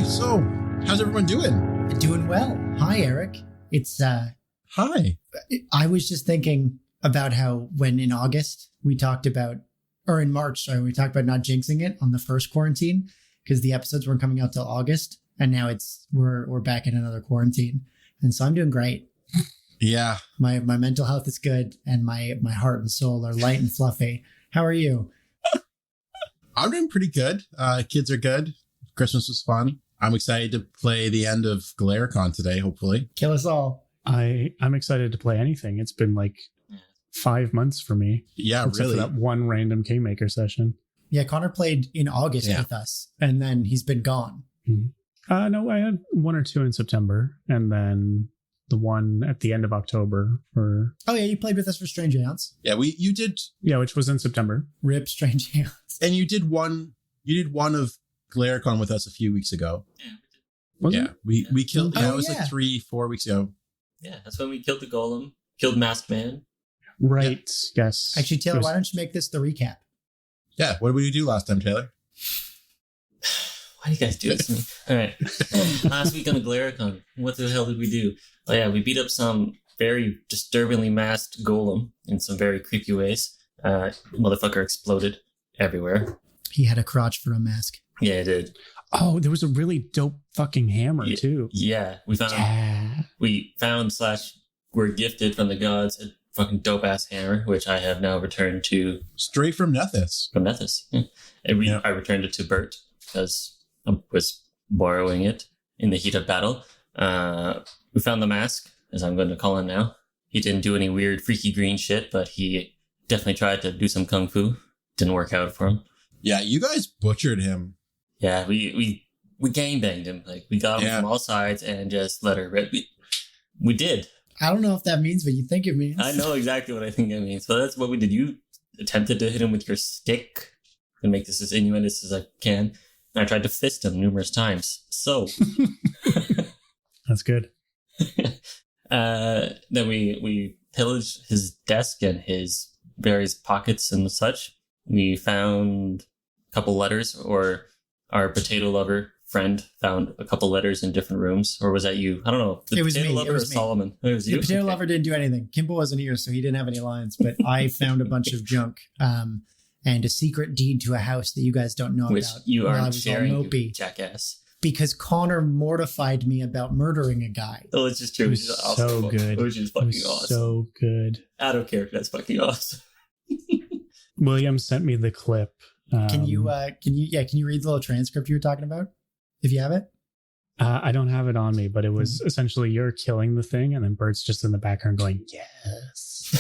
so how's everyone doing? Doing well. Hi, Eric. It's Hi. I was just thinking about how when in August we talked about, or in March, sorry, we talked about not jinxing it on the first quarantine because the episodes weren't coming out till August, and now we're back in another quarantine, and so I'm doing great. Yeah. My mental health is good, and my heart and soul are light and fluffy. How are you? I'm doing pretty good. Kids are good. Christmas was fun. I'm excited to play the end of Golericon today, hopefully. Kill us all. I'm excited to play anything. It's been like 5 months for me. Yeah, except really. for that one random Kingmaker session. Yeah, Connor played in August with us, and then he's been gone. Mm-hmm. No, I had 1 or 2 in September, and then the one at the end of October for... Oh, yeah, you played with us for Strange Aeons. Yeah, you did. Yeah, which was in September. Rip Strange Aeons. And you did one of Golericon with us a few weeks ago. Yeah. We killed, Oh, it was like 3-4 weeks ago. Yeah, that's when we killed the golem, killed Masked Man. Right, yes. Actually, Taylor, why don't you make this the recap? Yeah, what did we do last time, Taylor? Why do you guys do this to me? All right. Last week on the Golericon, what the hell did we do? Oh yeah, we beat up some very disturbingly masked golem in some very creepy ways. Motherfucker exploded everywhere. He had a crotch for a mask. Yeah, it did. Oh, there was a really dope fucking hammer too. Yeah, we found / were gifted from the gods a fucking dope ass hammer, which I have now returned to Straight from Nethys. Yeah. I returned it to Bert because I was borrowing it in the heat of battle. We found the mask, as I'm going to call him now. He didn't do any weird freaky green shit, but he definitely tried to do some kung fu. Didn't work out for him. Yeah, you guys butchered him. Yeah, we gangbanged him. Like, we got him from all sides and just let her rip. We did. I don't know if that means what you think it means. I know exactly what I think it means. So that's what we did. You attempted to hit him with your stick to make this as innuendous as I can. And I tried to fist him numerous times. So that's good. Then we pillaged his desk and his various pockets and such. We found a couple letters, or our potato lover friend found a couple letters in different rooms. Or was that you? I don't know. It was me. Lover It was or me. Soloman? It was you. The potato lover didn't do anything. Kimball wasn't here, so he didn't have any lines. But I found a bunch of junk and a secret deed to a house that you guys don't know Which about. you while I aren't was all sharing, you mopey. jackass. Because Connor mortified me about murdering a guy. Oh, it's just true. It Which was is awesome. so good. Which is It fucking was awesome. so good. Out of character. That's fucking awesome. William sent me the clip. Can you read the little transcript you were talking about? If you have it? I don't have it on me, but it was essentially you're killing the thing, and then Bert's just in the background going, yes.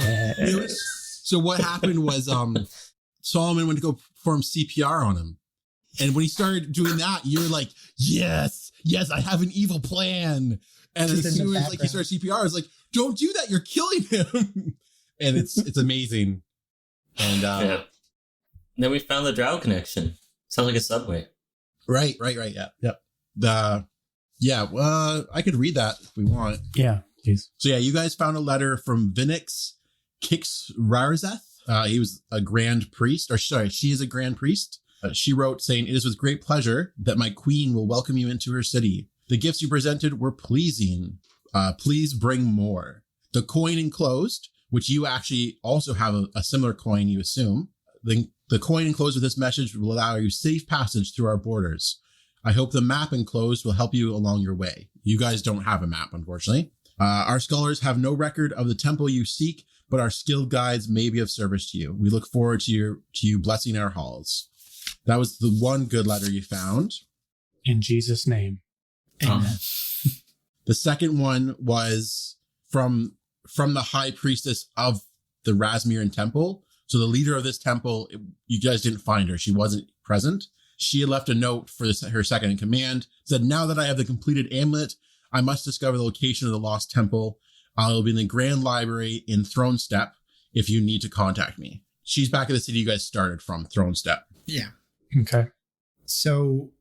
Yes. So what happened was Solomon went to go perform CPR on him. And when he started doing that, you were like, yes, I have an evil plan. And Just as in the soon as he started CPR, I was like, don't do that. You're killing him. And it's amazing. And Yeah. Then we found the Drow connection. Sounds like a subway. Right. Yeah. Yep. I could read that if we want. Yeah, please. So yeah, you guys found a letter from Vinix Kixrarzeth. He was a grand priest, she is a grand priest. She wrote saying, "It is with great pleasure that my queen will welcome you into her city. The gifts you presented were pleasing. Please bring more." The coin enclosed, which you actually also have a similar coin, you assume. The coin enclosed with this message will allow you safe passage through our borders. I hope the map enclosed will help you along your way. You guys don't have a map, unfortunately. Our scholars have no record of the temple you seek, but our skilled guides may be of service to you. We look forward to you blessing our halls. That was the one good letter you found. In Jesus' name. Amen. The second one was from the high priestess of the Razmir temple. So the leader of this temple, you guys didn't find her. She wasn't present. She had left a note for her second in command. Said, "Now that I have the completed amulet, I must discover the location of the lost temple. I'll be in the Grand Library in Throne Step if you need to contact me." She's back at the city you guys started from, Throne Step. Yeah. Okay. So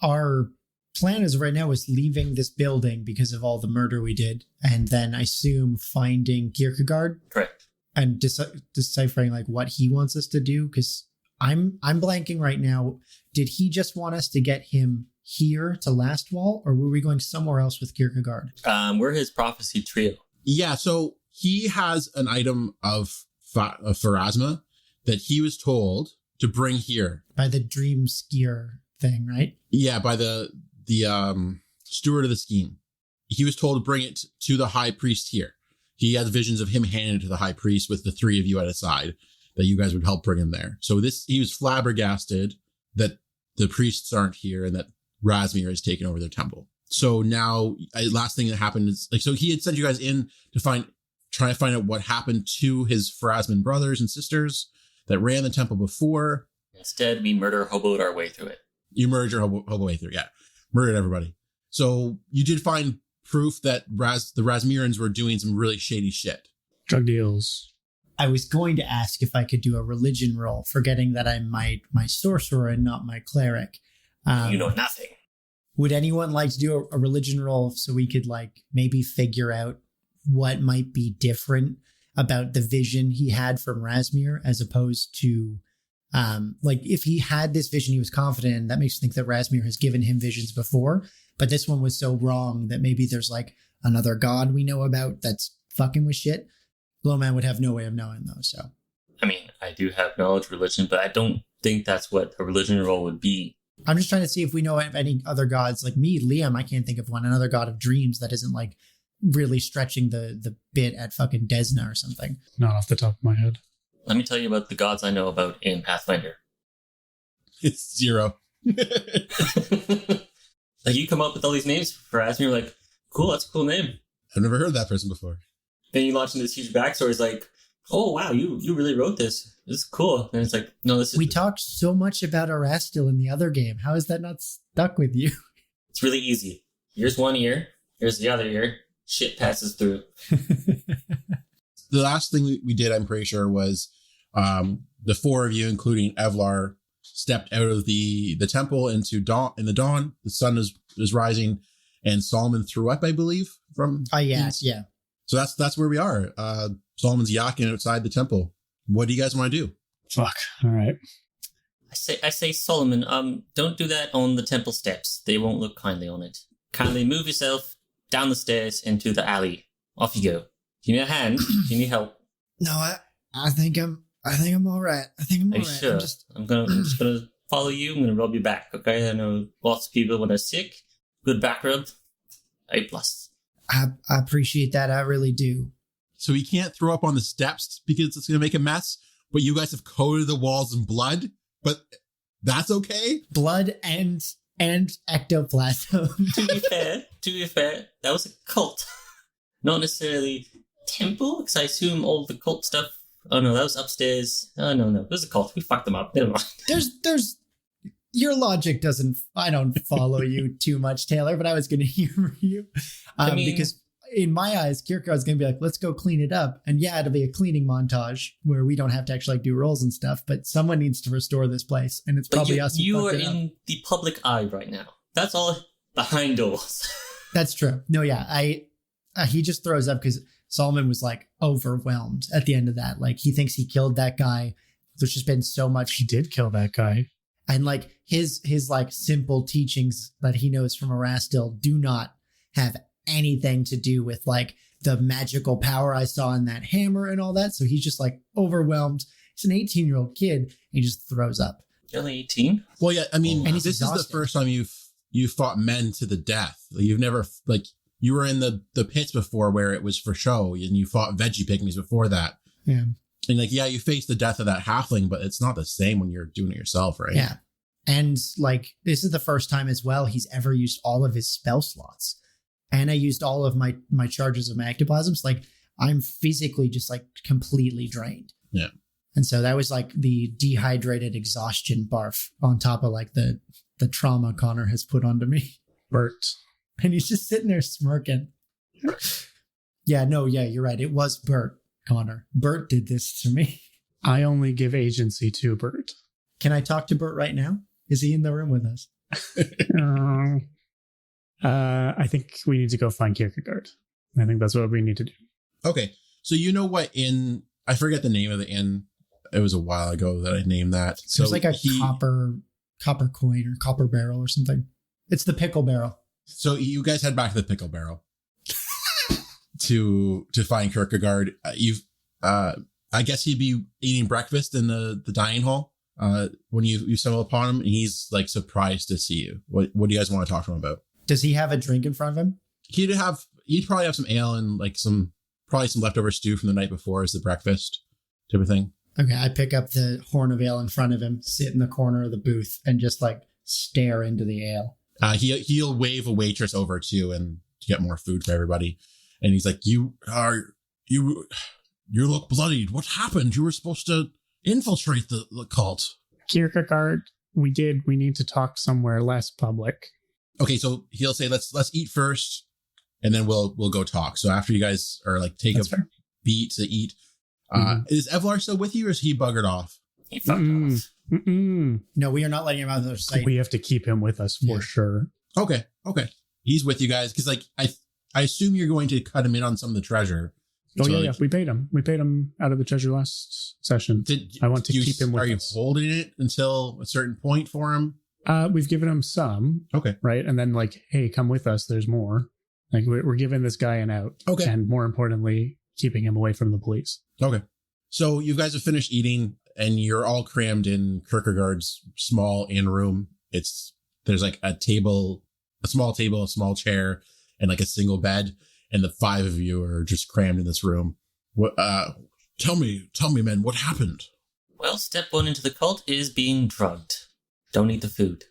our plan is right now is leaving this building because of all the murder we did, and then I assume finding Kierkegaard. Correct. And deciphering like what he wants us to do, because I'm blanking right now. Did he just want us to get him here to Last Wall, or were we going somewhere else with Kierkegaard? We're his prophecy trio. Yeah, so he has an item of Pharasma that he was told to bring here. By the dream skier thing, right? Yeah, by the steward of the scheme. He was told to bring it to the high priest here. He had visions of him handing it to the high priest with the three of you at his side, that you guys would help bring him there. So he was flabbergasted that the priests aren't here and that Razmir has taken over their temple. So now, last thing that happened is, like, so he had sent you guys in to try to find out what happened to his Pharasman brothers and sisters that ran the temple before. Instead, we hoboed our way through it. You murdered your hobo way through, yeah. Murdered everybody. So you did find proof that the Razmirans were doing some really shady shit. Drug deals. I was going to ask if I could do a religion roll, forgetting that I'm my sorcerer and not my cleric. You know nothing. Would anyone like to do a religion roll so we could like maybe figure out what might be different about the vision he had from Razmir as opposed to like if he had this vision he was confident in, that makes me think that Razmir has given him visions before, but this one was so wrong that maybe there's like another god we know about that's fucking with shit. Blowman would have no way of knowing though, so. I mean, I do have knowledge of religion, but I don't think that's what a religion role would be. I'm just trying to see if we know of any other gods. Like me, Liam, I can't think of one. Another god of dreams that isn't like really stretching the bit at fucking Desna or something. Not off the top of my head. Let me tell you about the gods I know about in Pathfinder. It's 0. Like, you come up with all these names for us, and you're like, cool, that's a cool name. I've never heard of that person before. Then you launch into this huge backstory. It's like, oh, wow, you really wrote this. This is cool. And it's like, no, this is... We talked so much about Erastil in the other game. How is that not stuck with you? It's really easy. Here's one ear. Here's the other ear. Shit passes through. The last thing we did, I'm pretty sure, was the four of you, including Evlar, stepped out of the temple into dawn. In the dawn, the sun is rising, and Soloman threw up, I believe, from... yeah. So that's where we are. Solomon's yakking outside the temple. What do you guys want to do? Fuck. All right. I say, Solomon, don't do that on the temple steps. They won't look kindly on it. Kindly move yourself down the stairs into the alley. Off you go. Give me a hand. Do you need help? No, I think I'm all right. I think I'm all Are you right. sure? I'm just gonna follow you. I'm gonna rub your back. Okay? I know lots of people when they're sick. Good back rub. A+. I appreciate that. I really do. So he can't throw up on the steps because it's going to make a mess, but you guys have coated the walls in blood, but that's okay? Blood and ectoplasm. To be fair, that was a cult. Not necessarily temple, because I assume all the cult stuff... Oh no, that was upstairs. Oh no, it was a cult. We fucked them up. Never mind. There's... Your logic doesn't... I don't follow you too much, Taylor, but I was going to humor you. Because in my eyes, Kierkegaard's going to be like, let's go clean it up. And yeah, it'll be a cleaning montage where we don't have to actually like do rolls and stuff, but someone needs to restore this place. And it's probably us. You are in the public eye right now. That's all behind doors. That's true. No, yeah. He just throws up because Soloman was like overwhelmed at the end of that. Like he thinks he killed that guy. There's just been so much. He did kill that guy. And like his like simple teachings that he knows from Erastil do not have anything to do with like the magical power I saw in that hammer and all that. So he's just like overwhelmed. He's an 18-year-old kid. He just throws up. You're only 18? Well, yeah, I mean, and this is the first time you've fought men to the death. You've never, like, you were in the pits before where it was for show, and you fought veggie pygmies before that. Yeah. And like, yeah, you faced the death of that halfling, but it's not the same when you're doing it yourself, right? Yeah. And like, this is the first time as well he's ever used all of his spell slots. And I used all of my charges of my ectoplasms. Like, I'm physically just like completely drained. Yeah. And so that was like the dehydrated exhaustion barf on top of like the trauma Connor has put onto me. Bert. And he's just sitting there smirking. Yeah, you're right. It was Bert, Connor. Bert did this to me. I only give agency to Bert. Can I talk to Bert right now? Is he in the room with us? I think we need to go find Kierkegaard. I think that's what we need to do. Okay. So you know what inn, I forget the name of the inn. It was a while ago that I named that. So it's like a copper coin or copper barrel or something. It's the pickle barrel. So you guys head back to the pickle barrel to find Kierkegaard. I guess he'd be eating breakfast in the dining hall when you stumble upon him, and he's like surprised to see you. What do you guys want to talk to him about? Does he have a drink in front of him? He'd probably have some ale and like some leftover stew from the night before as the breakfast type of thing. Okay, I pick up the horn of ale in front of him, sit in the corner of the booth, and just like stare into the ale. He'll wave a waitress over too and to get more food for everybody. And he's like, you look bloodied. What happened? You were supposed to infiltrate the cult. Kierkegaard, we need to talk somewhere less public. Okay, so he'll say, let's eat first, and then we'll go talk. So after you guys are like take That's fair. Beat to eat, is Evlar still with you, or is he buggered off? He fucked off. No, we are not letting him out of their sight. We have to keep him with us for sure. Okay. He's with you guys because like I assume you're going to cut him in on some of the treasure. Oh, so, yeah. We paid him. We paid him out of the treasure last session. I want to keep him with us. Are you holding it until a certain point for him? We've given him some. Okay. Right. And then like, hey, come with us. There's more. Like we're giving this guy an out. Okay. And more importantly, keeping him away from the police. Okay. So you guys have finished eating and you're all crammed in Kierkegaard's small inn room. There's like a small table, a small chair, and like a single bed. And the five of you are just crammed in this room. What? Tell me, man, what happened? Well, step one into the cult is being drugged. Don't eat the food.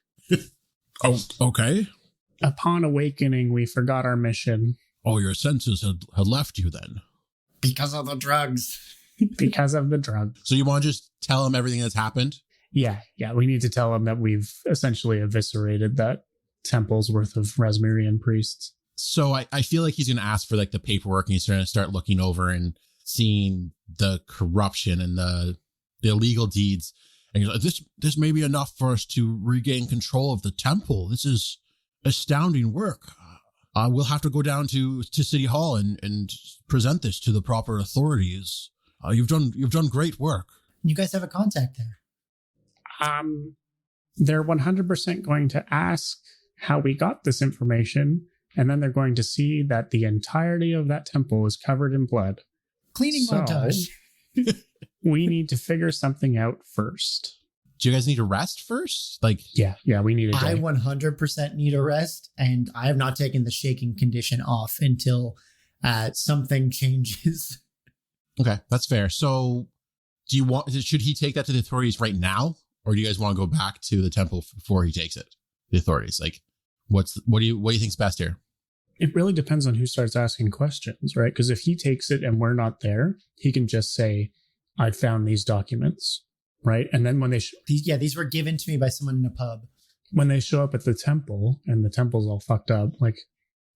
Oh, okay. Upon awakening, we forgot our mission. Oh, your senses had left you then. Because of the drugs. Because of the drug. So you want to just tell him everything that's happened? Yeah. We need to tell him that we've essentially eviscerated that temple's worth of Razmirian priests. So I feel like he's going to ask for like the paperwork, and he's going to start looking over and seeing the corruption and the illegal deeds. And he's like, this may be enough for us to regain control of the temple. This is astounding work. We'll have to go down to City Hall and present this to the proper authorities. You've done great work. You guys have a contact there. They're 100% going to ask how we got this information, and then they're going to see that the entirety of that temple is covered in blood. Cleaning montage. We need to figure something out first. Do you guys need a rest first? Yeah, we need a day. I 100% need a rest, and I have not taken the shaking condition off until something changes. Okay, that's fair. So should he take that to the authorities right now? Or do you guys want to go back to the temple before he takes it? The authorities, like, what do you think's best here? It really depends on who starts asking questions, right? Because if he takes it and we're not there, he can just say, I found these documents, right? And then when they... these were given to me by someone in a pub. When they show up at the temple and the temple's all fucked up, like,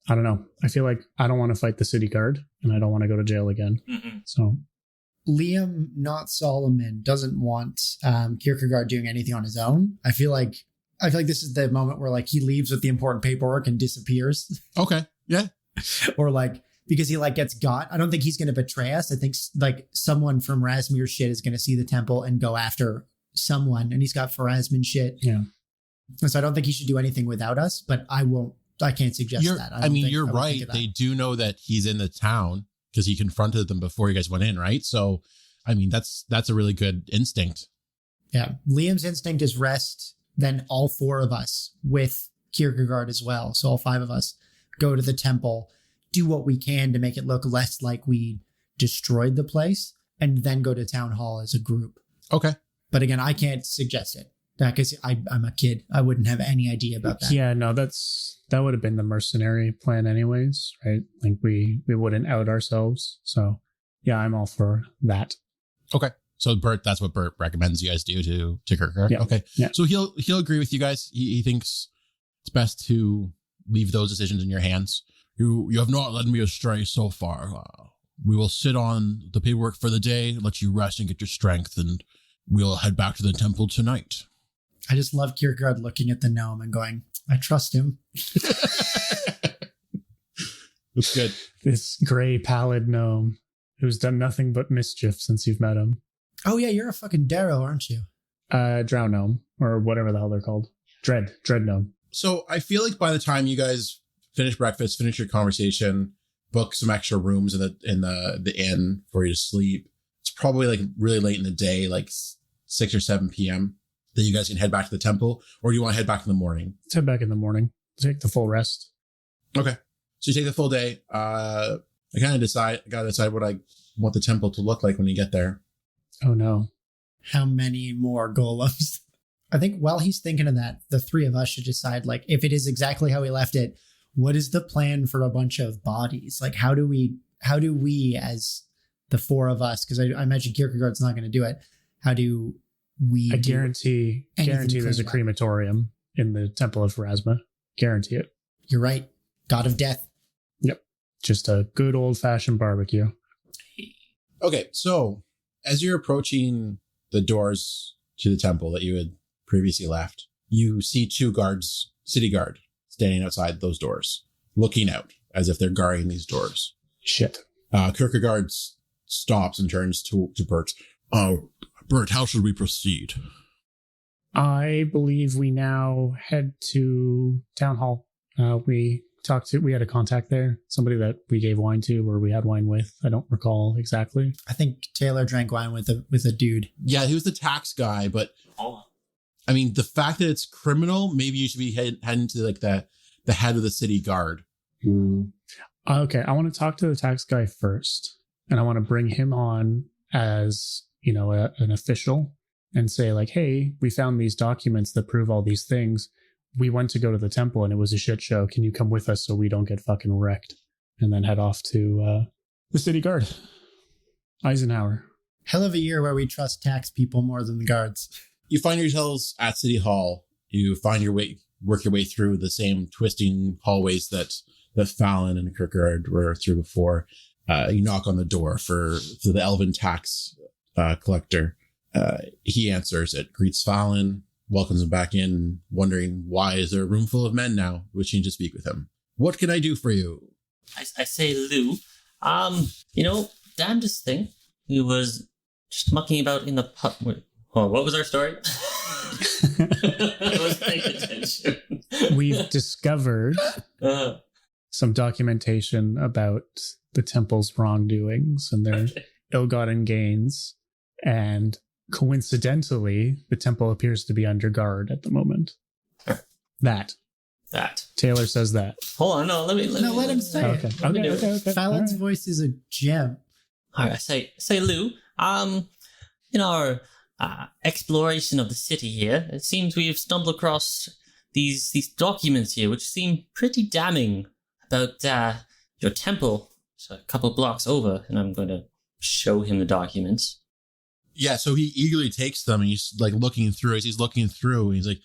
I don't know. I feel like I don't want to fight the city guard and I don't want to go to jail again. Mm-mm. So... Liam, not Soloman, doesn't want Kierkegaard doing anything on his own. I feel like this is the moment where like he leaves with the important paperwork and disappears. Okay, yeah. Or like because he like gets got. I don't think he's going to betray us. I think like someone from Razmir shit is going to see the temple and go after someone, and he's got Pharazmin shit. Yeah. So I don't think he should do anything without us. But I can't suggest that. You're right. They do know that he's in the town, because he confronted them before you guys went in, right? So, I mean, that's a really good instinct. Yeah. Liam's instinct is rest. Then all four of us with Kierkegaard as well. So all five of us go to the temple, do what we can to make it look less like we destroyed the place, and then go to town hall as a group. Okay. But again, I can't suggest it because I'm a kid. I wouldn't have any idea about that. Yeah, no, that would have been the mercenary plan anyways, right? Like we wouldn't out ourselves. So yeah, I'm all for that. Okay. So Bert, that's what Bert recommends you guys do to Kierkegaard. Yeah. Okay. Yeah. So he'll agree with you guys. He thinks it's best to leave those decisions in your hands. You have not led me astray so far. We will sit on the paperwork for the day, let you rest and get your strength, and we'll head back to the temple tonight. I just love Kierkegaard looking at the gnome and going, I trust him. That's good. This gray, pallid gnome who's done nothing but mischief since you've met him. Oh, yeah, you're a fucking Darrow, aren't you? Drow gnome, or whatever the hell they're called. Dread gnome. So I feel like by the time you guys finish breakfast, finish your conversation, book some extra rooms in the inn for you to sleep, it's probably like really late in the day, like 6 or 7 p.m. that you guys can head back to the temple, or do you want to head back in the morning? Let's head back in the morning. Take the full rest. Okay. So you take the full day. I gotta decide what I want the temple to look like when you get there. Oh no. How many more golems? I think while he's thinking of that, the three of us should decide, like, if it is exactly how we left it, what is the plan for a bunch of bodies? Like, how do we as the four of us, because I imagine Kierkegaard's not going to do it. How do we I guarantee there's a crematorium in the Temple of Razmir. Guarantee it. You're right. God of death. Yep. Just a good old-fashioned barbecue. Okay, so as you're approaching the doors to the temple that you had previously left, you see 2 guards, city guard, standing outside those doors, looking out as if they're guarding these doors. Shit. Kierkegaard stops and turns to Bert. Bert, how should we proceed? I believe we now head to town hall. We had a contact there, somebody that we gave wine to or we had wine with. I don't recall exactly. I think Taylor drank wine with a dude. Yeah, he was the tax guy, but I mean, the fact that it's criminal, maybe you should be heading to like the head of the city guard. Okay, I want to talk to the tax guy first, and I want to bring him on as, an official and say like, hey, we found these documents that prove all these things. We went to go to the temple and it was a shit show. Can you come with us so we don't get fucking wrecked? And then head off to the city guard. Eisenhower. Hell of a year where we trust tax people more than the guards. You find yourselves at City Hall. You work your way through the same twisting hallways that Falin and Kierkegaard were through before. You knock on the door for the elven tax collector. He answers it, greets Falin, welcomes him back in, wondering why is there a room full of men now wishing to speak with him. What can I do for you? I say, Lou, damnedest thing. He was just mucking about in the pub. Oh, what was our story? I was paying attention. We've discovered some documentation about the temple's wrongdoings and their ill-gotten gains. And coincidentally, the temple appears to be under guard at the moment. That. Taylor says that. Hold on, let him say it. Okay. Falin's voice is a gem. All right, I say, Lou, in our exploration of the city here, it seems we've stumbled across these documents here, which seem pretty damning about your temple. It's a couple blocks over, and I'm going to show him the documents. Yeah, so he eagerly takes them and he's like looking through as he's looking through. And he's like,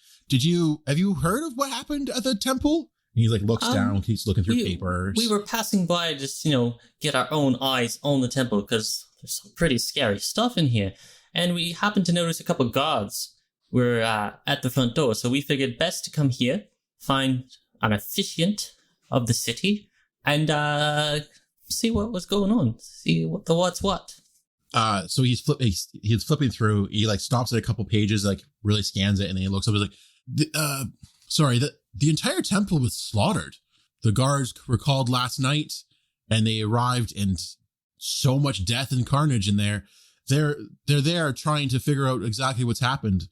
have you heard of what happened at the temple? And he like looks down, keeps looking through papers. We were passing by just, get our own eyes on the temple because there's some pretty scary stuff in here. And we happened to notice a couple of guards were at the front door. So we figured best to come here, find an officiant of the city, and see what was going on. See what's what. So he's flipping through. He like stops at a couple pages, like really scans it, and then he looks up. He's like, "Sorry, the entire temple was slaughtered. The guards were called last night, and they arrived, and so much death and carnage in there. They're there trying to figure out exactly what's happened.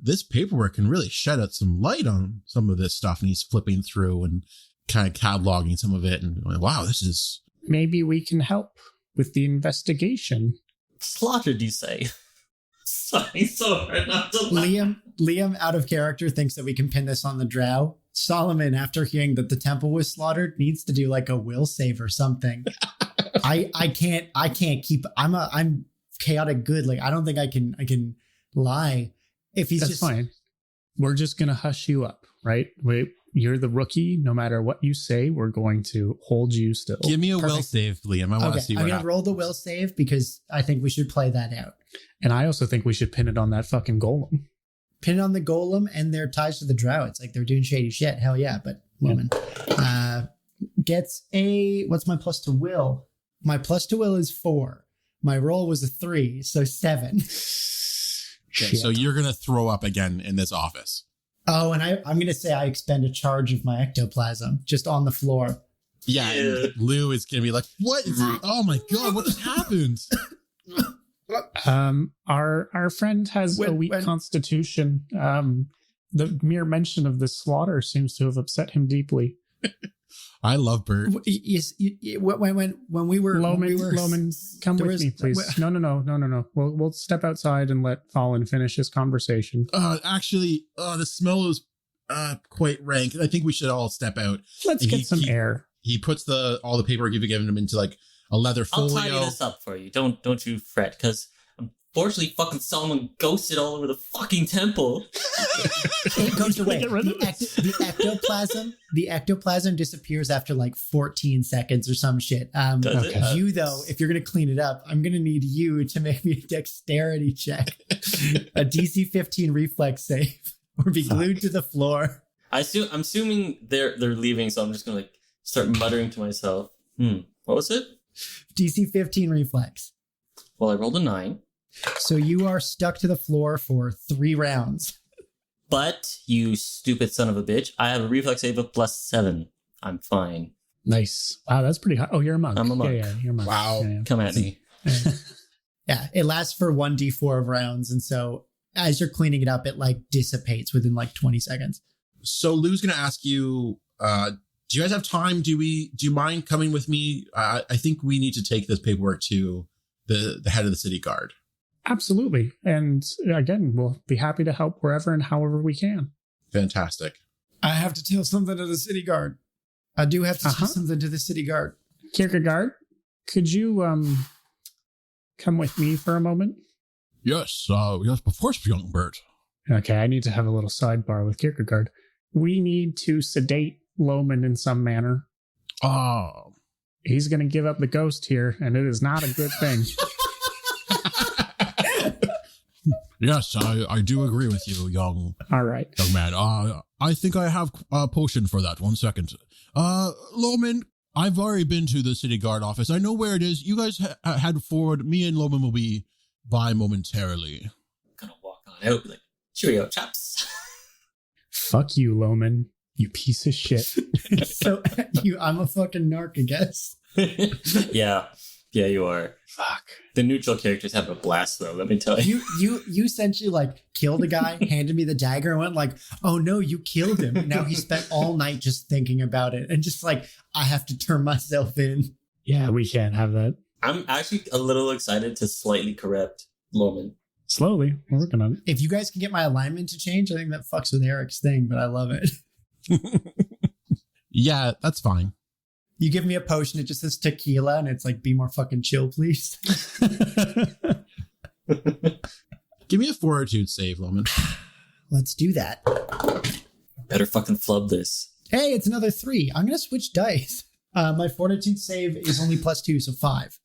This paperwork can really shed out some light on some of this stuff." And he's flipping through and kind of cataloging some of it, and going, "Wow, this is." Maybe we can help with the investigation. Slaughtered, you say? Sorry, not to Liam, out of character, thinks that we can pin this on the drow. Soloman, after hearing that the temple was slaughtered, needs to do like a will save or something. I can't keep. I'm chaotic good. Like I don't think I can lie. If he's That's fine. We're just gonna hush you up, right? You're the rookie. No matter what you say, we're going to hold you still. Give me a will save, Liam. I want to see what happens. I'm going to roll the will save because I think we should play that out. And I also think we should pin it on that fucking golem. Pin it on the golem and their ties to the drow. It's like they're doing shady shit. Hell yeah. But woman gets what's my plus to will? My plus to will is 4. My roll was a 3, so 7. Okay, so you're going to throw up again in this office. Oh, and I'm going to say I expend a charge of my ectoplasm just on the floor. Yeah, and Lou is going to be like, what is it? Oh my God, what just happened? Our friend has a weak constitution. The mere mention of this slaughter seems to have upset him deeply. I love Bert. Yes, when we were Loman, come with me, please. No. We'll step outside and let Falin finish his conversation. Actually, the smell is quite rank. I think we should all step out. Let's get some air. He puts all the paperwork you've given him into like a leather folio. I'll tidy this up for you. Don't you fret, because unfortunately, fucking Soloman ghosted all over the fucking temple. It goes away. The ectoplasm disappears after like 14 seconds or some shit. Does it? You though, if you're gonna clean it up, I'm gonna need you to make me a dexterity check, a DC 15 reflex save, or be glued to the floor. I'm assuming they're leaving, so I'm just gonna like start muttering to myself. What was it? DC 15 reflex. Well, I rolled a 9. So you are stuck to the floor for 3 rounds. But, you stupid son of a bitch, I have a reflex save of +7. I'm fine. Nice. Wow, that's pretty high. Oh, you're a monk. I'm a monk. Yeah, you're a monk. Wow. Yeah. Come at me. Yeah, it lasts for 1d4 of rounds. And so as you're cleaning it up, it like dissipates within like 20 seconds. So Lou's going to ask you, do you guys have time? Do you mind coming with me? I think we need to take this paperwork to the head of the city guard. Absolutely. And again, we'll be happy to help wherever and however we can. Fantastic. I have to tell something to the city guard. I do have to tell something to the city guard. Kierkegaard, could you come with me for a moment? Yes, of course, young Bert. Okay, I need to have a little sidebar with Kierkegaard. We need to sedate Loman in some manner. Oh. He's going to give up the ghost here, and it is not a good thing. Yes, I do agree with you, young man. I think I have a potion for that. 1 second. Loman, I've already been to the city guard office. I know where it is. You guys head forward. Me and Loman will be by momentarily. I'm gonna walk on out like, cheerio, chaps. Fuck you, Loman. You piece of shit. So I'm a fucking narc, I guess. Yeah, you are. Fuck. The neutral characters have a blast, though. Let me tell you. You essentially like killed a guy, handed me the dagger, and went like, "Oh no, you killed him." And now he spent all night just thinking about it, and just like, I have to turn myself in. Yeah, we can't have that. I'm actually a little excited to slightly correct Loman. Slowly, we're working on it. If you guys can get my alignment to change, I think that fucks with Eric's thing, but I love it. Yeah, that's fine. You give me a potion, it just says tequila, and it's like, be more fucking chill, please. Give me a fortitude save, Loman. Let's do that. Better fucking flub this. Hey, it's another 3. I'm going to switch dice. My fortitude save is only +2, so 5.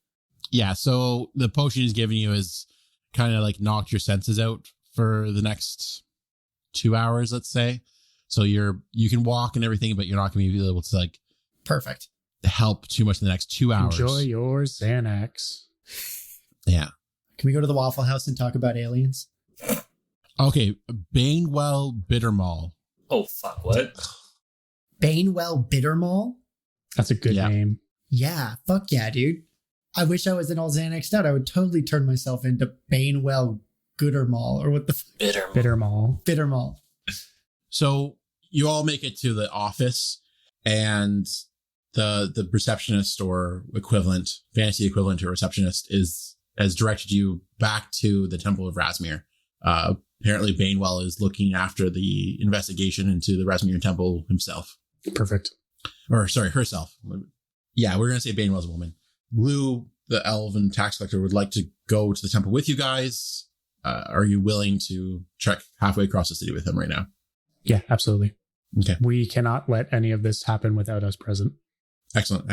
Yeah, so the potion he's giving you is kind of like knocked your senses out for the next 2 hours, let's say. So you can walk and everything, but you're not going to be able to like perfect help too much in the next 2 hours. Enjoy your Xanax. Yeah. Can we go to the Waffle House and talk about aliens? Okay, Banewell Bittermaul. Oh fuck! What? Banewell Bittermaul? That's a good name. Yeah, fuck yeah, dude. I wish I wasn't all Xanaxed out. I would totally turn myself into Banewell Goodermaul, or what the Bittermaul. Bittermaul. So you all make it to the office, and the receptionist or equivalent, fantasy equivalent to a receptionist, has directed you back to the Temple of Razmir. Apparently Banewell is looking after the investigation into the Razmir Temple himself. Perfect. Or sorry, herself. Yeah, we're going to say Banewell's a woman. Lou, the elven tax collector, would like to go to the temple with you guys. Are you willing to trek halfway across the city with him right now? Yeah, absolutely. Okay. We cannot let any of this happen without us present. Excellent.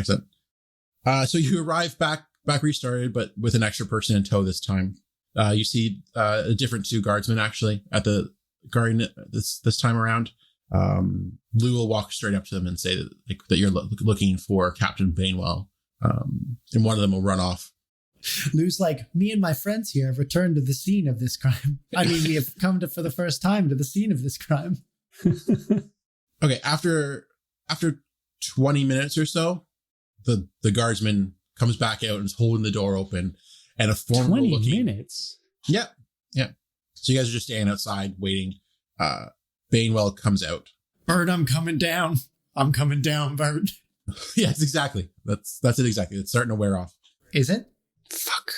So you arrive back restarted, but with an extra person in tow this time. You see a different 2 guardsmen actually at the guarding this time around. Lou will walk straight up to them and say that you're looking for Captain Banewell. And one of them will run off. Lou's like, me and my friends here have returned to the scene of this crime. I mean, we have come for the first time to the scene of this crime. Okay, after 20 minutes or so, the guardsman comes back out and is holding the door open, and a formidable 20 looking... minutes? Yeah. So you guys are just standing outside waiting. Banewell comes out. Bert, I'm coming down. I'm coming down, Bert. Yes, exactly. That's it exactly. It's starting to wear off. Is it? Fuck.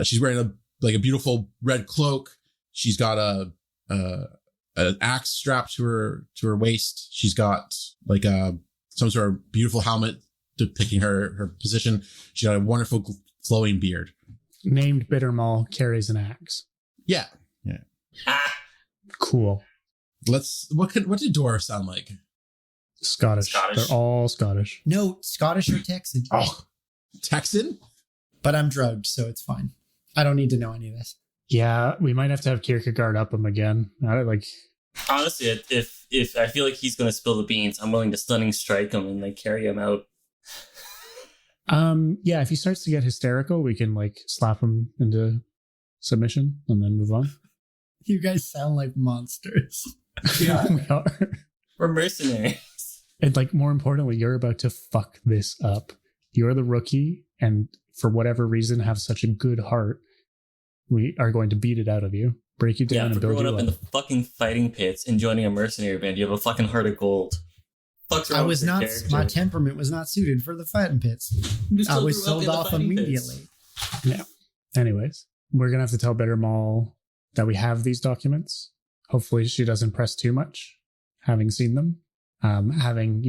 She's wearing a beautiful red cloak. She's got an axe strapped to her waist. She's got like some sort of beautiful helmet depicting her position. She's got a wonderful flowing beard. Named Bittermaul carries an axe. Yeah. Cool. What did Dora sound like? Scottish. They're all Scottish. No, Scottish or Texan. Oh, Texan? But I'm drugged, so it's fine. I don't need to know any of this. Yeah, we might have to have Kierkegaard up him again. Honestly, if I feel like he's going to spill the beans, I'm willing to stunning strike him and like carry him out. Yeah, if he starts to get hysterical, we can like slap him into submission and then move on. You guys sound like monsters. Yeah, we are. We're mercenaries. And like more importantly, you're about to fuck this up. You're the rookie, and for whatever reason, have such a good heart. We are going to beat it out of you, break you down, and build you up. Growing up in the fucking fighting pits and joining a mercenary band, you have a fucking heart of gold. Fuck's wrong with your character? My temperament was not suited for the fighting pits. I was sold off immediately. Yeah. Anyways, we're gonna have to tell Bittermaul that we have these documents. Hopefully, she doesn't press too much, having seen them. Having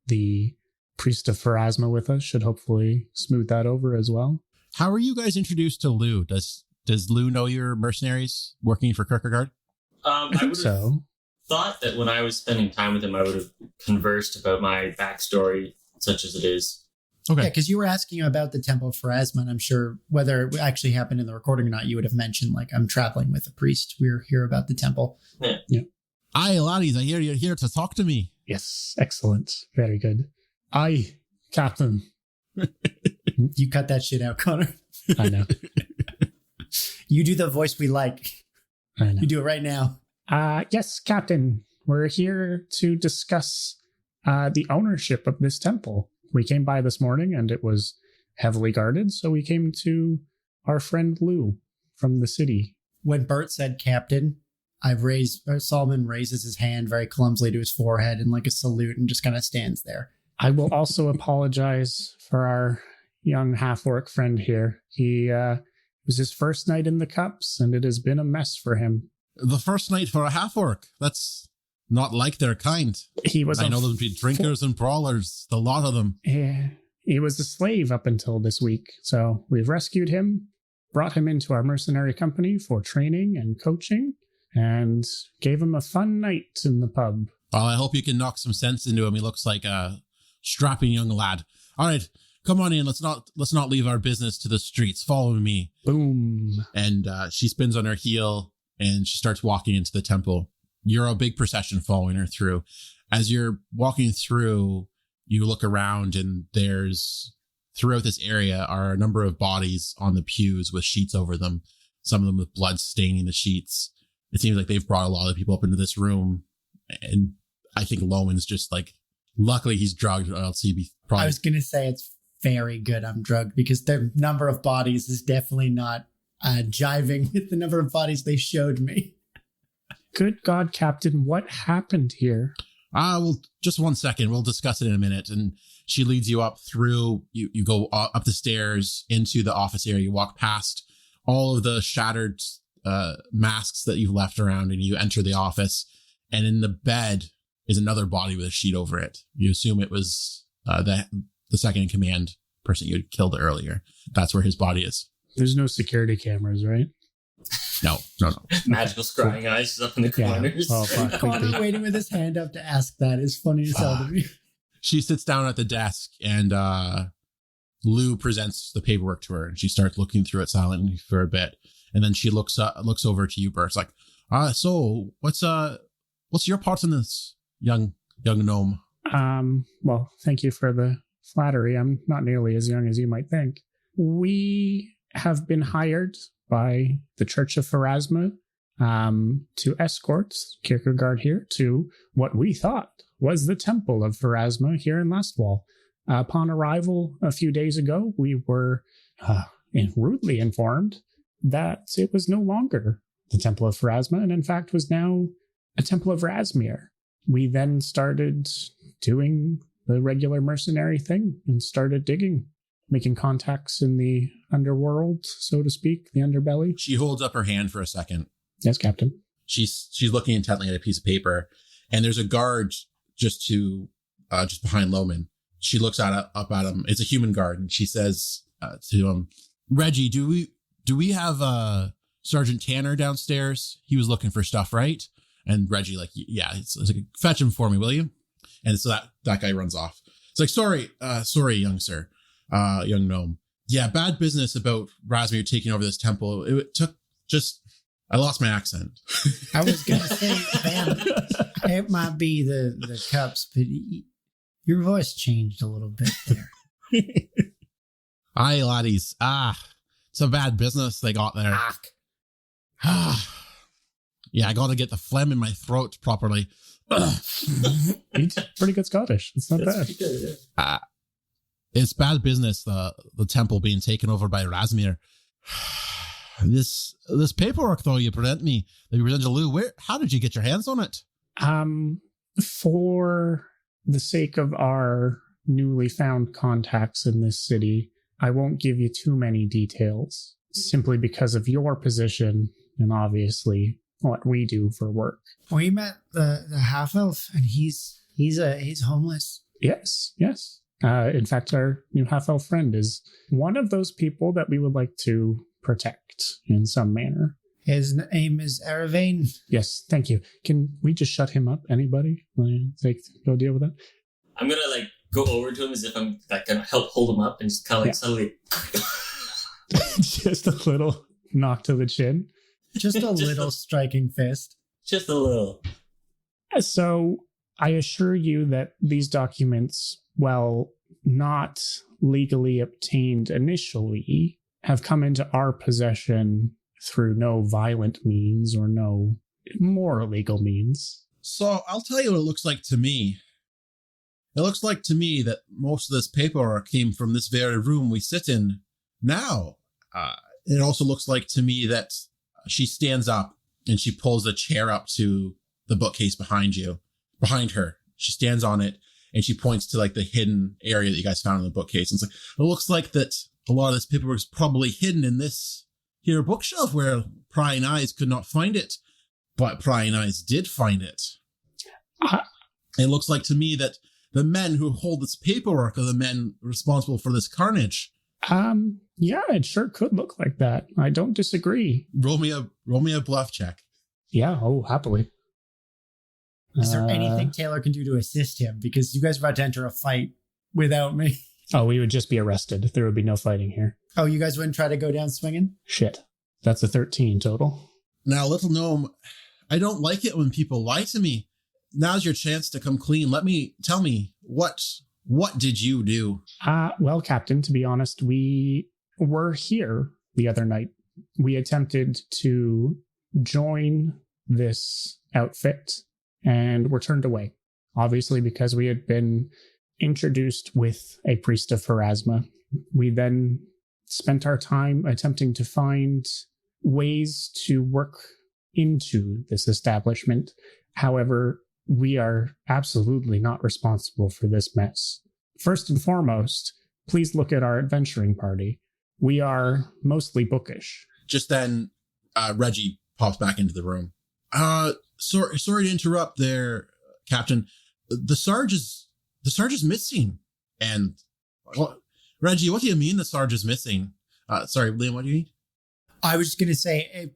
the priest of Pharasma with us should hopefully smooth that over as well. How are you guys introduced to Lou? Does Lou know you're mercenaries working for Kierkegaard? I think so. Thought that when I was spending time with him, I would have conversed about my backstory, such as it is. Okay. Yeah, because you were asking about the Temple of Razmir, and I'm sure whether it actually happened in the recording or not, you would have mentioned, like, I'm traveling with a priest. We're here about the temple. Yeah. Aye, laddies, I hear you're here to talk to me. Yes, excellent. Very good. Aye, Captain. You cut that shit out, Connor. I know. You do the voice we like. I know. You do it right now. Yes, Captain. We're here to discuss the ownership of this temple. We came by this morning and it was heavily guarded, so we came to our friend Lou from the city. When Bert said Captain, Soloman raises his hand very clumsily to his forehead in like a salute and just kind of stands there. I will also apologize for our young half-orc friend here. It was his first night in the cups, and it has been a mess for him. The first night for a half-orc? That's not like their kind. I know them to be drinkers and brawlers, a lot of them. Yeah, he was a slave up until this week, so we've rescued him, brought him into our mercenary company for training and coaching, and gave him a fun night in the pub. Well, I hope you can knock some sense into him. He looks like a strapping young lad. All right, come on in. Let's not leave our business to the streets. Follow me. Boom. And she spins on her heel and she starts walking into the temple. You're a big procession following her through. As you're walking through, you look around and throughout this area are a number of bodies on the pews with sheets over them. Some of them with blood staining the sheets. It seems like they've brought a lot of people up into this room. And I think Lowen's just like, luckily he's drugged, or else he'd be probably... I was going to say it's very good I'm drugged, because the number of bodies is definitely not jiving with the number of bodies they showed me. Good God, Captain, what happened here? Well, just 1 second. We'll discuss it in a minute. And she leads you up through, you go up the stairs into the office area. You walk past all of the shattered masks that you've left around, and you enter the office. And in the bed is another body with a sheet over it. You assume it was the second in command person you had killed earlier. That's where his body is. There's no security cameras, right? No. Magical scrying eyes is up in the corners. Oh, fuck. Connor waiting with his hand up to ask that is funny as hell to me. She sits down at the desk and Lou presents the paperwork to her, and she starts looking through it silently for a bit. And then she looks over to you, Bert. It's like, so what's your part in this, young gnome? Well, thank you for the flattery. I'm not nearly as young as you might think. We have been hired by the Church of Pharasma to escort Kierkegaard here to what we thought was the Temple of Razmir here in Lastwall. Upon arrival a few days ago, we were rudely informed that it was no longer the Temple of Razmir, and in fact was now a Temple of Razmir. We then started doing the regular mercenary thing and started digging, making contacts in the underworld, so to speak, the underbelly. She holds up her hand for a second. Yes, Captain. She's looking intently at a piece of paper, and there's a guard just behind Loman. She looks up at him. It's a human guard, and she says to him, "Reggie, do we have Sergeant Tanner downstairs? He was looking for stuff, right?" And Reggie, like, "Yeah, it's like, fetch him for me, will you?" And so that guy runs off. It's like, sorry, young sir, young gnome. Yeah, bad business about Razmir taking over this temple. I lost my accent. I was going to say, man, it might be the cups, but your voice changed a little bit there. Aye, laddies. It's a bad business they got there. Yeah, I got to get the phlegm in my throat properly. It's pretty good Scottish. It's not bad. Good, yeah. It's bad business, the temple being taken over by Razmir. This paperwork, though, you presented to Lou. How did you get your hands on it? For the sake of our newly found contacts in this city, I won't give you too many details, simply because of your position and obviously what we do for work. We met the half elf, and he's homeless. Yes. In fact, our new half elf friend is one of those people that we would like to protect in some manner. His name is Eravane. Yes, thank you. Can we just shut him up? Anybody? Go deal with that? I'm gonna go over to him as if I'm gonna help hold him up and just kind of suddenly just a little knock to the chin. Just a little striking fist. Just a little. So I assure you that these documents, while not legally obtained initially, have come into our possession through no violent means or no more illegal means. So I'll tell you what it looks like to me. It looks like to me that most of this paperwork came from this very room we sit in now. It also looks like to me that she stands up and she pulls a chair up to the bookcase behind her. She stands on it and she points to the hidden area that you guys found in the bookcase. And it's it looks like that a lot of this paperwork is probably hidden in this here bookshelf where prying eyes could not find it, but prying eyes did find it. It looks like to me that the men who hold this paperwork are the men responsible for this carnage. Yeah, it sure could look like that. I don't disagree. Roll me a bluff check. Yeah, happily. Is there anything Taylor can do to assist him? Because you guys are about to enter a fight without me. Oh, we would just be arrested. There would be no fighting here. Oh, you guys wouldn't try to go down swinging? Shit. That's a 13 total. Now, little gnome, I don't like it when people lie to me. Now's your chance to come clean. Tell me, what did you do? Well, Captain, to be honest, we were here the other night. We attempted to join this outfit and were turned away. Obviously, because we had been introduced with a priest of Pharasma. We then spent our time attempting to find ways to work into this establishment. However, we are absolutely not responsible for this mess. First and foremost, please look at our adventuring party. We are mostly bookish. Just then, Reggie pops back into the room. Sorry to interrupt there, Captain. The Sarge is missing. And Reggie, what do you mean the Sarge is missing? Sorry, Liam, what do you mean? I was just gonna say,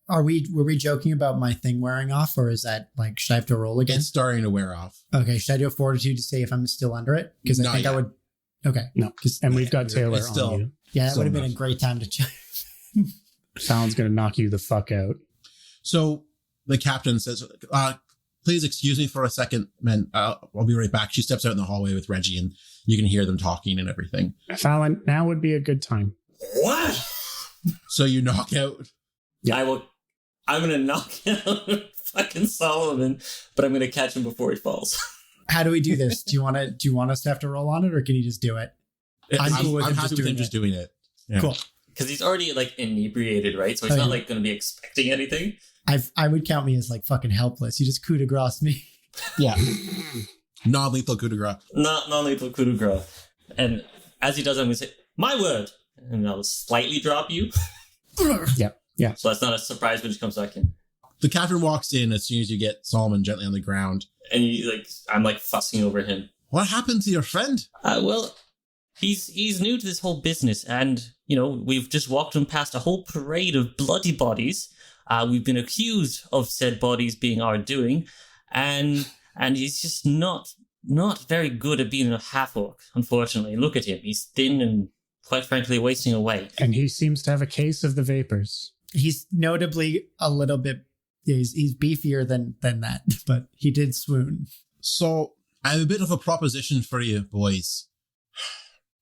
were we joking about my thing wearing off, or is that should I have to roll again? It's starting to wear off. Okay, should I do a fortitude to say if I'm still under it? Because I think I would. Okay, no, and we've got Taylor on you. Yeah, that would have been a great time to check. Fallon's gonna knock you the fuck out. So the captain says, please excuse me for a second, men. I'll be right back. She steps out in the hallway with Reggie, and you can hear them talking and everything. Falin, now would be a good time. What? So you knock out. Yeah. I'm going to knock out fucking Soloman, but I'm going to catch him before he falls. How do we do this? Do you want us to have to roll on it, or can you just do it? I'm happy with him just doing it. Yeah. Cool. Because he's already like inebriated, right? So he's not like going to be expecting anything. I would count me as like fucking helpless. You just coup de grace me. Yeah. Non-lethal coup de grace. Non-lethal coup de grace. And as he does, I'm going to say, my word. And I'll slightly drop you. Yeah. So that's not a surprise when she comes back in. The captain walks in as soon as you get Soloman gently on the ground. And I'm like fussing over him. What happened to your friend? Well, he's new to this whole business, and we've just walked him past a whole parade of bloody bodies. We've been accused of said bodies being our doing, and he's just not very good at being a half-orc, unfortunately. Look at him. He's thin and, quite frankly, wasting away. And he seems to have a case of the vapors. He's notably a little bit... He's beefier than that, but he did swoon. So, I have a bit of a proposition for you, boys.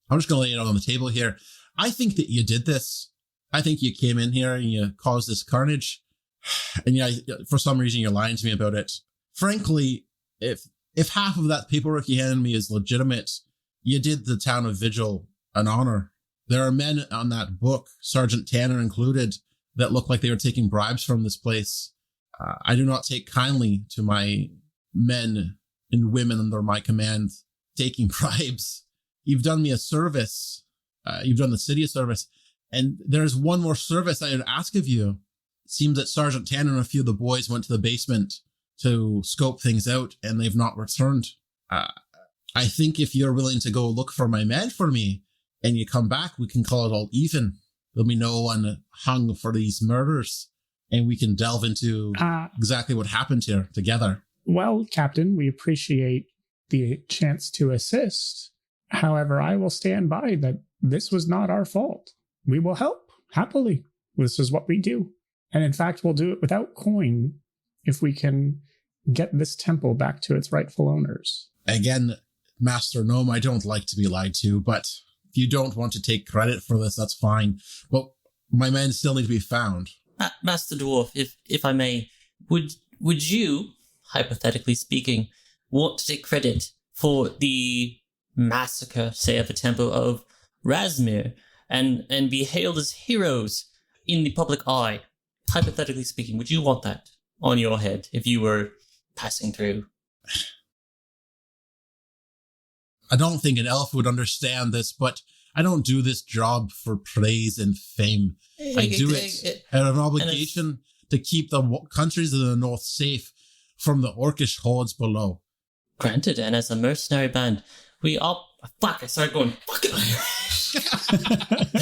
I'm just going to lay it out on the table here. I think that you did this. I think you came in here and you caused this carnage. And for some reason, you're lying to me about it. Frankly, if half of that paperwork you handed me is legitimate, you did the town of Vigil an honor. There are men on that book, Sergeant Tanner included, that look like they were taking bribes from this place. I do not take kindly to my men and women under my command taking bribes. You've done me a service. You've done the city a service. And there's one more service I would ask of you. It seems that Sergeant Tanner and a few of the boys went to the basement to scope things out, and they've not returned. I think if you're willing to go look for my men for me, and you come back, we can call it all even. There'll be no one hung for these murders, and we can delve into exactly what happened here together. Well, Captain, we appreciate the chance to assist. However, I will stand by that this was not our fault. We will help, happily. This is what we do. And in fact, we'll do it without coin if we can get this temple back to its rightful owners. Again, Master Gnome, I don't like to be lied to, but if you don't want to take credit for this, that's fine. But my men still need to be found. Master Dwarf, if I may, would you, hypothetically speaking, want to take credit for the massacre, say, of the Temple of Razmir and be hailed as heroes in the public eye? Hypothetically speaking, would you want that on your head if you were passing through? I don't think an elf would understand this, but I don't do this job for praise and fame. I do it out of an obligation to keep the countries of the north safe from the orcish hordes below. Granted, and as a mercenary band, we all... Fuck, I started going fucking Irish.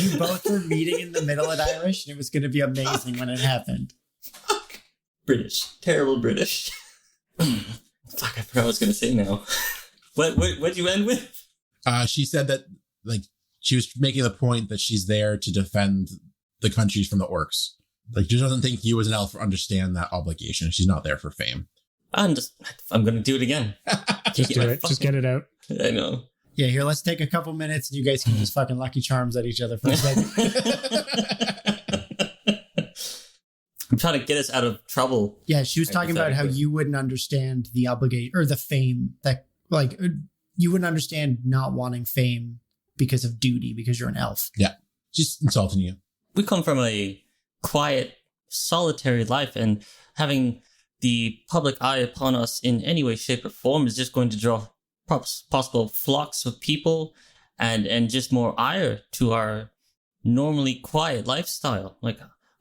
You both were meeting in the middle at Irish, and it was going to be amazing when it happened. Fuck. British. Terrible British. Fuck, I forgot what I was going to say now. What'd you end with? She said that, she was making the point that she's there to defend the countries from the orcs. She doesn't think you as an elf understand that obligation. She's not there for fame. I'm going to do it again. Just do it. Just get it out. I know. Yeah, here, let's take a couple minutes and you guys can just fucking Lucky Charms at each other for a second. I'm trying to get us out of trouble. Yeah, she was talking about how you wouldn't understand the obligation or the fame that, you wouldn't understand not wanting fame because of duty, because you're an elf. Yeah, she's insulting you. We come from a quiet, solitary life, and having the public eye upon us in any way, shape, or form is just going to draw possible flocks of people and just more ire to our normally quiet lifestyle.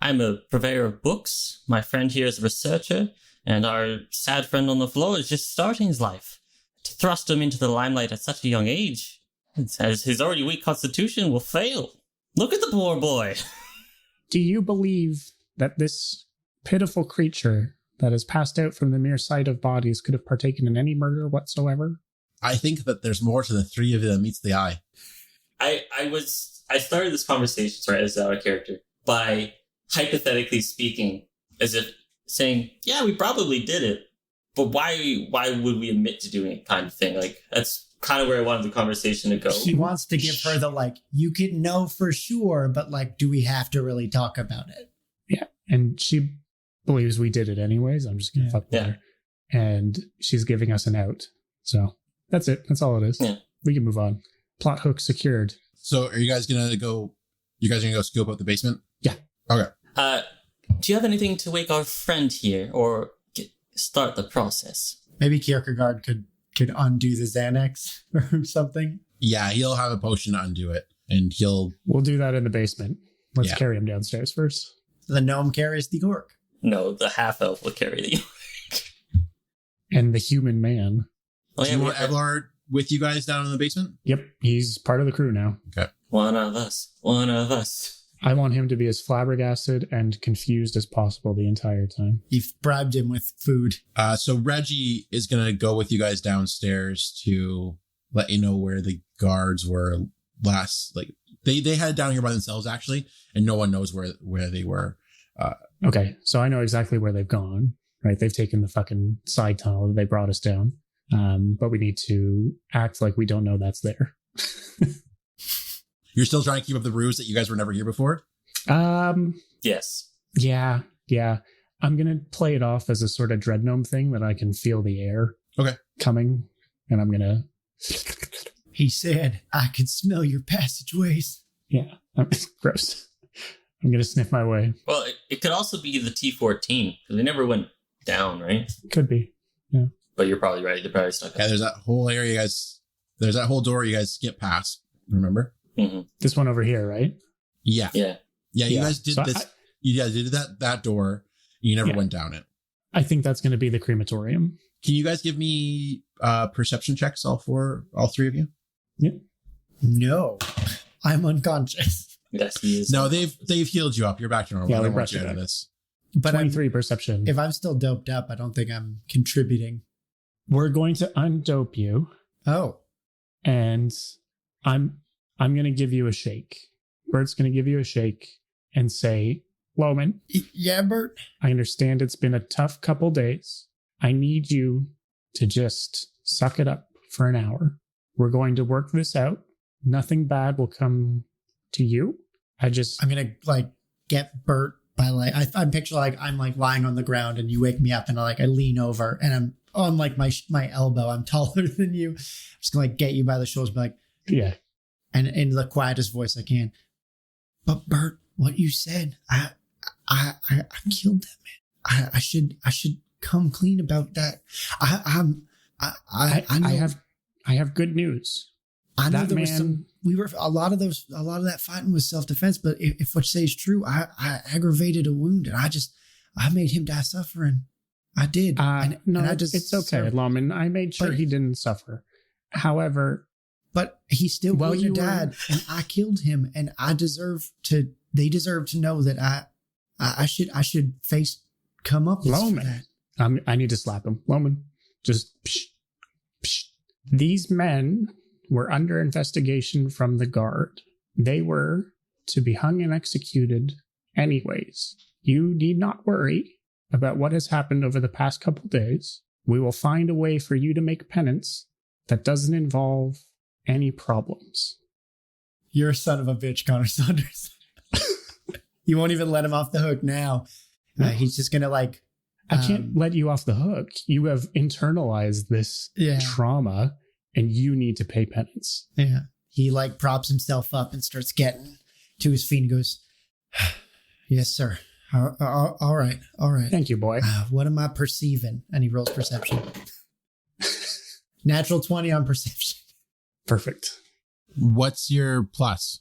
I'm a purveyor of books, my friend here is a researcher, and our sad friend on the floor is just starting his life. To thrust him into the limelight at such a young age, as his already weak constitution, will fail. Look at the poor boy. Do you believe that this pitiful creature that has passed out from the mere sight of bodies could have partaken in any murder whatsoever? I think that there's more to the three of you than meets the eye. I started this conversation, right, as our character, by hypothetically speaking, as if saying, yeah, we probably did it, but why would we admit to doing it kind of thing? That's kind of where I wanted the conversation to go. He wants to give her the, you can know for sure, but, do we have to really talk about it? Yeah, and she believes we did it anyways. I'm just gonna fuck with her, and she's giving us an out. So that's it. That's all it is. Yeah. We can move on. Plot hook secured. So are you guys gonna go? You guys gonna go scope out the basement? Yeah. Okay. Do you have anything to wake our friend here or start the process? Maybe Kierkegaard could undo the Xanax or something. Yeah, he'll have a potion to undo it, and We'll do that in the basement. Let's carry him downstairs first. The gnome carries the orc. No, the half elf will carry the. And the human man. Oh, Do you want Evlar with you guys down in the basement? Yep, he's part of the crew now. Okay. One of us. I want him to be as flabbergasted and confused as possible the entire time. You've bribed him with food. So Reggie is going to go with you guys downstairs to let you know where the guards were last. Like they had down here by themselves, actually, and no one knows where they were. Okay, so I know exactly where they've gone, right? They've taken the fucking side tunnel that they brought us down. But we need to act like we don't know that's there. You're still trying to keep up the ruse that you guys were never here before? Yes. Yeah. I'm going to play it off as a sort of dread gnome thing that I can feel the air coming, and I'm going to... He said, I can smell your passageways. Yeah, gross. I'm going to sniff my way. Well, it could also be the T-14, because they never went down, right? Could be, yeah. But you're probably right. They're probably stuck. Yeah, there's that whole area, guys. There's that whole door you guys skip past. Remember? Mm-hmm. This one over here, right? Yeah. Yeah. You guys did this. You guys did that door. You never went down it. I think that's going to be the crematorium. Can you guys give me perception checks, all three of you? Yep. No, I'm unconscious. Yes, he is. No, they've healed you up. You're back to normal. Yeah, I we don't want brought you you out of back. this. But 23 perception. If I'm still doped up, I don't think I'm contributing. We're going to undope you, Oh, and I'm going to give you a shake. Bert's going to give you a shake and say, Loman, yeah, Bert. I understand it's been a tough couple days. I need you to just suck it up for an hour. We're going to work this out. Nothing bad will come to you. I'm gonna get Bert by I'm picturing I'm lying on the ground and you wake me up and I lean over and I'm on my elbow. I'm taller than you. I'm just gonna get you by the shoulders, be like, yeah. And in the quietest voice I can. But Bert, what you said, I killed that man. I should come clean about that. I have good news. I know that there man, was a lot of that fighting was self-defense, but if what you say is true, I aggravated a wound and I made him die suffering. I did. It's okay, Loman. I made sure he didn't suffer. However, but he still would have died, and I killed him, and they deserve to know that I should come up with Loman. I need to slap him. Loman, just psh, psh. These men were under investigation from the guard. They were to be hung and executed anyways. You need not worry about what has happened over the past couple days. We will find a way for you to make penance that doesn't involve any problems. You're a son of a bitch, Connor Saunders. You won't even let him off the hook now. He's just gonna I can't let you off the hook. You have internalized this trauma, and you need to pay penance. Yeah. He props himself up and starts getting to his feet and goes, yes, sir. All right. Thank you, boy. What am I perceiving? And he rolls perception. Natural 20 on perception. Perfect. What's your plus?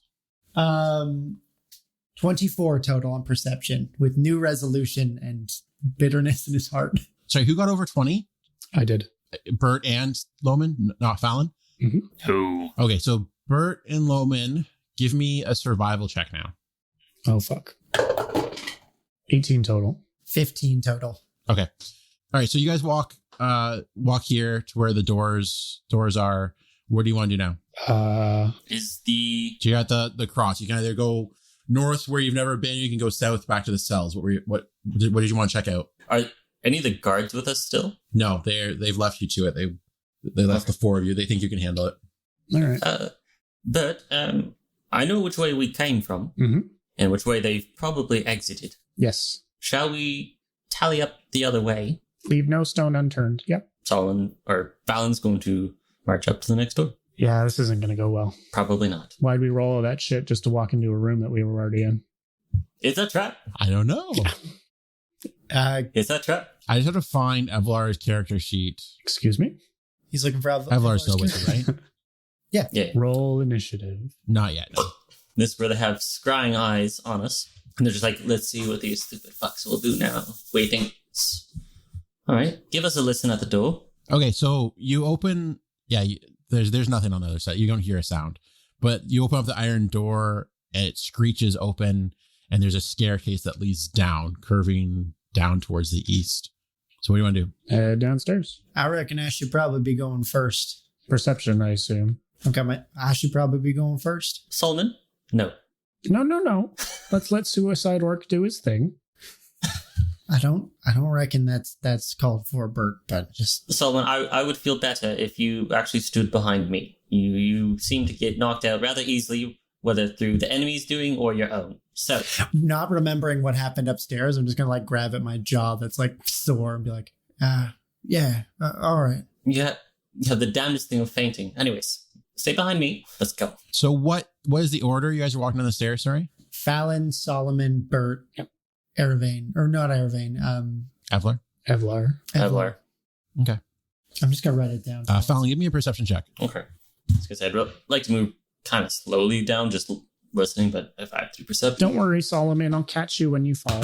24 total on perception with new resolution and bitterness in his heart. Sorry, who got over 20? I did. Bert and Loman, not Falin? Mm-hmm. Who? Okay, so Bert and Loman, give me a survival check now. Oh, fuck. 18 total. 15 total. Okay. All right, so you guys walk here to where the doors are. What do you want to do now? So you got the cross. You can either go north where you've never been. You can go south back to the cells. What did you want to check out? Are any of the guards with us still? No, they've left you to it. They left the four of you. They think you can handle it. All right. But I know which way we came from, mm-hmm. and which way they've probably exited. Yes. Shall we tally up the other way. Leave no stone unturned. Yep. Soloman or Falin's going to march up to the next door. Yeah, this isn't going to go well. Probably not. Why'd we roll all that shit just to walk into a room that we were already in? Is that trap? I don't know. Is that trap? I just have to find Evlar's character sheet. Excuse me? He's looking for Evlar's still with you, right? Yeah. Roll initiative. Not yet. No. This is where they have scrying eyes on us. And they're just like, let's see what these stupid fucks will do now. Waiting. All right. Give us a listen at the door. Okay, so you open... Yeah, there's nothing on the other side. You don't hear a sound. But you open up the iron door, and it screeches open, and there's a staircase that leads down, curving down towards the east. So what do you want to do? Head downstairs. I reckon I should probably be going first. Perception, I assume. Okay, I should probably be going first. Soloman? No. No. Let's let Suicide Orc do his thing. I don't reckon that's called for, Bert, but just... Soloman, I would feel better if you actually stood behind me. You seem to get knocked out rather easily, whether through the enemy's doing or your own. So, not remembering what happened upstairs, I'm just gonna like grab at my jaw that's like sore and be like, all right. you have the damnedest thing of fainting. Anyways, stay behind me. Let's go. So what is the order? You guys are walking down the stairs, sorry? Falin, Soloman, Bert, Yep. Ervain, or not Ervain, Evlar? Evlar. Okay. I'm just gonna write it down. Falin, give me a perception check. Okay. Because I'd like to move kind of slowly down, just listening, but if I have to perception. Don't worry, Solomon. I'll catch you when you fall.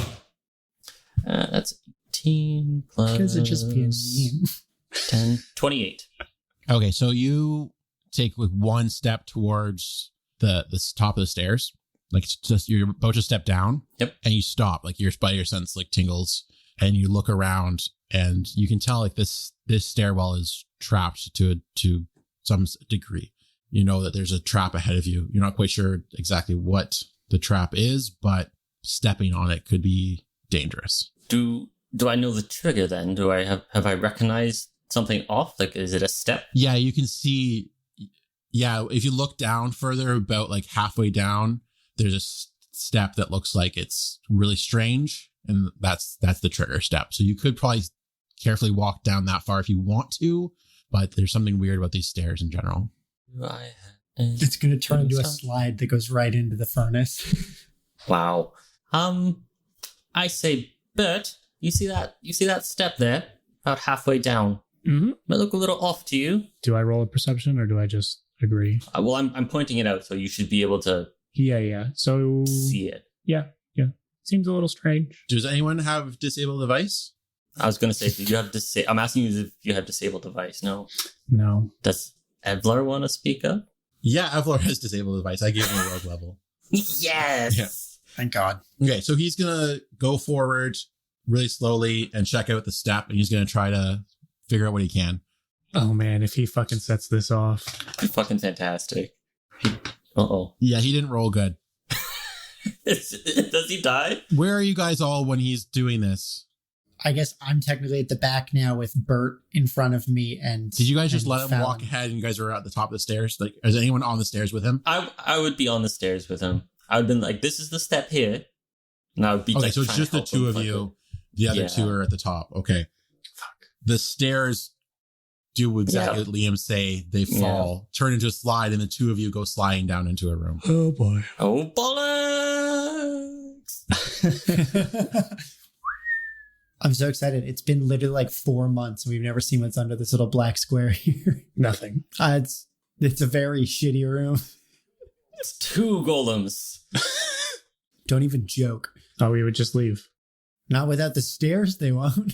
That's 18 plus... Because it's just being mean. 10, 28. Okay, so you take like one step towards the top of the stairs. Like it's just you're about to step down. Yep. And you stop, like your spider sense like tingles, and you look around, and you can tell like this stairwell is trapped to some degree. You know that there's a trap ahead of you. You're not quite sure exactly what the trap is, but stepping on it could be dangerous. Do I know the trigger then? Have I recognized something off? Like, is it a step? Yeah, you can see. Yeah, if you look down further, about like halfway down, there's a step that looks like it's really strange, and that's the trigger step. So you could probably carefully walk down that far if you want to, but there's something weird about these stairs in general. It's going to turn into a slide that goes right into the furnace. Wow. I say, Bert, you see that step there? About halfway down. Mm-hmm. Might look a little off to you. Do I roll a perception or do I just agree? Well, I'm pointing it out, so you should be able to Yeah. So see it. Yeah. Seems a little strange. Does anyone have disabled device? I was going to say, do you have I'm asking you if you have disabled device. No. Does Evlar want to speak up? Yeah, Evlar has disabled device. I gave him a rogue level. Yes. Yeah. Thank God. Okay, so he's going to go forward really slowly and check out the step, and he's going to try to figure out what he can. Oh man, if he fucking sets this off. Fucking fantastic. Uh-oh. Yeah, he didn't roll good. Does he die? Where are you guys all when he's doing this? I guess I'm technically at the back now with Bert in front of me. And did you guys just let him Falin walk ahead and you guys are at the top of the stairs? Like, is anyone on the stairs with him? I would be on the stairs with him. I would have been like, this is the step here. And I would be okay, like, so it's just the two of you. The other two are at the top. Okay. Fuck. The stairs do exactly what Liam say. They fall, turn into a slide, and the two of you go sliding down into a room. Oh boy. Oh bollocks! I'm so excited. It's been literally like 4 months and we've never seen what's under this little black square here. Nothing. It's a very shitty room. It's 2 golems. Don't even joke. Oh, we would just leave. Not without the stairs, they won't.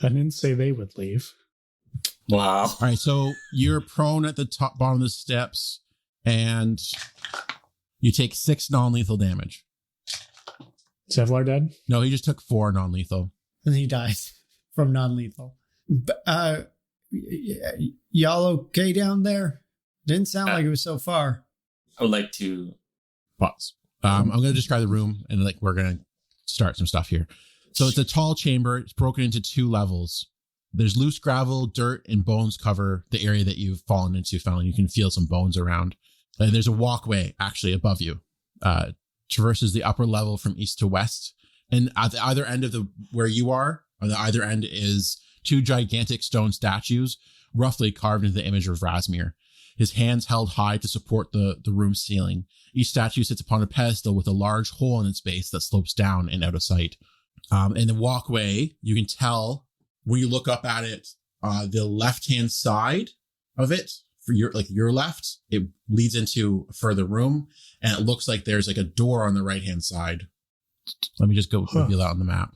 I didn't say they would leave. Wow. All right, so you're prone at the bottom of the steps, and you take 6 non-lethal damage. Is Evlar dead? No, he just took 4 non-lethal. And he dies from non-lethal. Y'all okay down there? Didn't sound like it was so far. I would like to pause. I'm going to describe the room, and like we're going to start some stuff here. So it's a tall chamber. It's broken into 2 levels. There's loose gravel, dirt, and bones cover the area that you've fallen into, Falin. You can feel some bones around. There's a walkway actually above you. Traverses the upper level from east to west, And at the either end of where you are, on the either end is 2 gigantic stone statues, roughly carved into the image of Razmir. His hands held high to support the room ceiling. Each statue sits upon a pedestal with a large hole in its base that slopes down and out of sight. In the walkway, you can tell when you look up at it, the left-hand side of it, for your left, it leads into a further room, and it looks like there's like a door on the right-hand side. Let me just go reveal that on the map.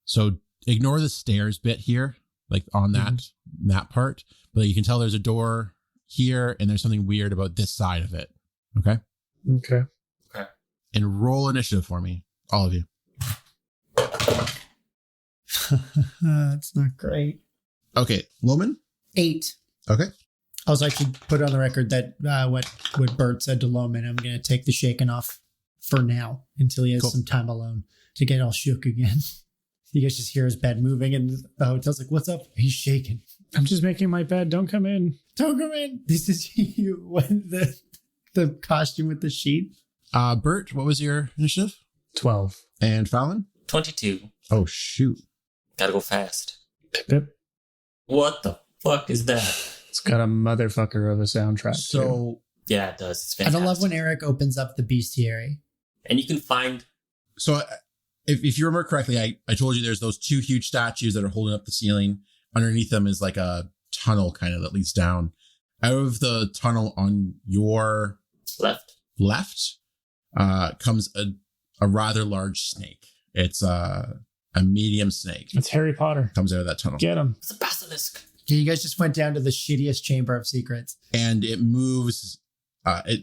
So ignore the stairs bit here, like on that part, but you can tell there's a door here, and there's something weird about this side of it. Okay. And roll initiative for me, all of you. That's not great. Okay, Loman? 8. Okay. I was actually put on the record that what Bert said to Loman, I'm going to take the shaken off for now until he has some time alone to get all shook again. You guys just hear his bed moving, and the hotel's like, "What's up?" He's shaking. I'm just making my bed. Don't come in. Don't come in. This is you when the costume with the sheet. Bert, what was your initiative? 12. And Falin? 22. Oh, shoot. Gotta go fast. Pip. What the fuck is that? It's got a motherfucker of a soundtrack. So, Yeah, it does. It's I fantastic. don't love when Eric opens up the bestiary. And you can find... So if you remember correctly, I told you there's those 2 huge statues that are holding up the ceiling. Underneath them is like a tunnel kind of that leads down. Out of the tunnel on your left comes a rather large snake. It's a medium snake. It's Harry Potter. Comes out of that tunnel. Get him. It's a basilisk. Okay, you guys just went down to the shittiest chamber of secrets. And it moves.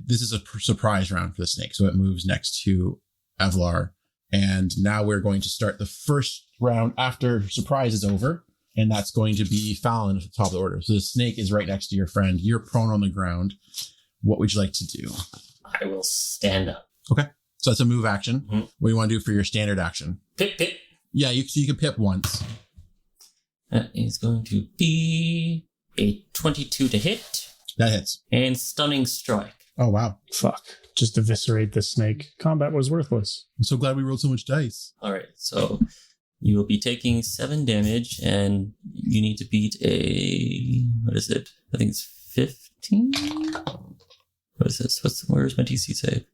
This is a surprise round for the snake. So it moves next to Evlar. And now we're going to start the first round after surprise is over. And that's going to be Falin at the top of the order. So the snake is right next to your friend. You're prone on the ground. What would you like to do? I will stand up. Okay. So that's a move action. Mm-hmm. What do you want to do for your standard action? Pip, pip. Yeah, you can pip once. That is going to be a 22 to hit. That hits. And stunning strike. Oh, wow. Fuck. Just eviscerate this snake. Combat was worthless. I'm so glad we rolled so much dice. All right, so you will be taking 7 damage, and you need to beat a... What is it? I think it's 15? What is this? Where's my DC save?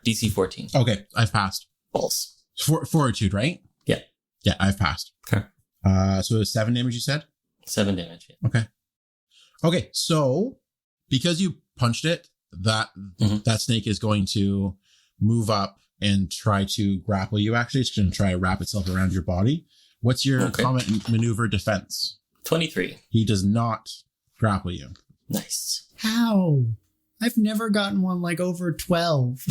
DC 14. Okay, I've passed. False. Fortitude, right? Yeah. Yeah, I've passed. Okay. So 7 damage, you said? 7 damage, yeah. Okay. Okay, so because you punched it, that snake is going to move up and try to grapple you. Actually, it's going to try to wrap itself around your body. What's your combat maneuver defense? 23. He does not grapple you. Nice. How? I've never gotten one like over 12.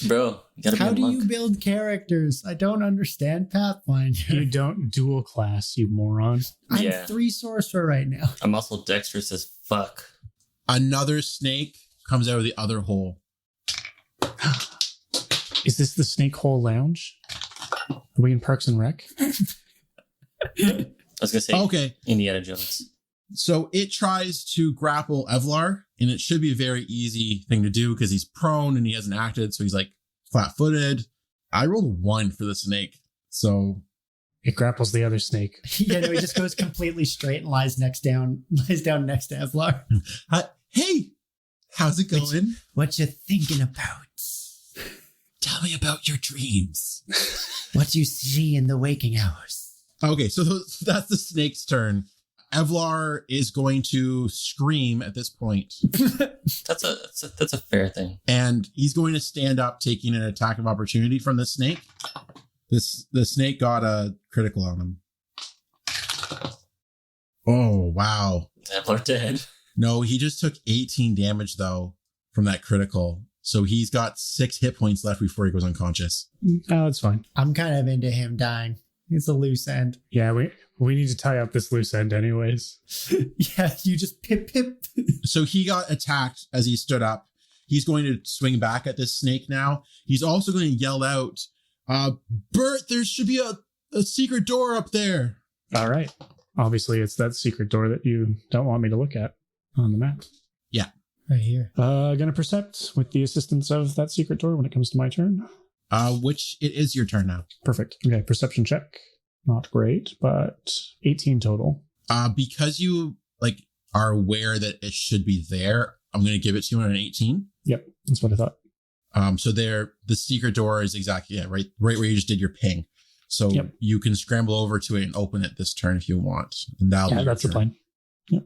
Bro, you gotta be How in do luck. you build characters? I don't understand Pathfinder. You don't dual class, you moron. I'm Yeah. 3 sorcerer right now. I'm also dexterous as fuck. Another snake comes out of the other hole. Is this the Snake Hole Lounge? Are we in Parks and Rec? I was gonna say Okay. Indiana Jones. So it tries to grapple Evlar, and it should be a very easy thing to do because he's prone and he hasn't acted. So he's like flat-footed. I rolled a 1 for the snake. So It grapples the other snake. Yeah, no, he just goes completely straight and lies down next to Evlar. Hey, how's it going? What you thinking about? Tell me about your dreams. What you see in the waking hours? Okay, so that's the snake's turn. Evlar is going to scream at this point, That's a fair thing. and he's going to stand up, taking an attack of opportunity from the snake. The snake got a critical on him. Oh, wow. Evlar dead. No, he just took 18 damage, though, from that critical. So he's got 6 hit points left before he goes unconscious. Oh, that's fine. I'm kind of into him dying. It's a loose end. Yeah, we need to tie up this loose end anyways. Yeah, you just pip. So he got attacked as he stood up. He's going to swing back at this snake now. He's also going to yell out, Bert, there should be a secret door up there. All right. Obviously, it's that secret door that you don't want me to look at on the map. Right here. Gonna percept with the assistance of that secret door when it comes to my turn. Which it is your turn now. Perfect. Okay, perception check. Not great, but 18 total. Because you are aware that it should be there, I'm going to give it to you on an 18. Yep, that's what I thought. So the secret door is exactly right where you just did your ping. So you can scramble over to it and open it this turn if you want. And that's the plan. Yep.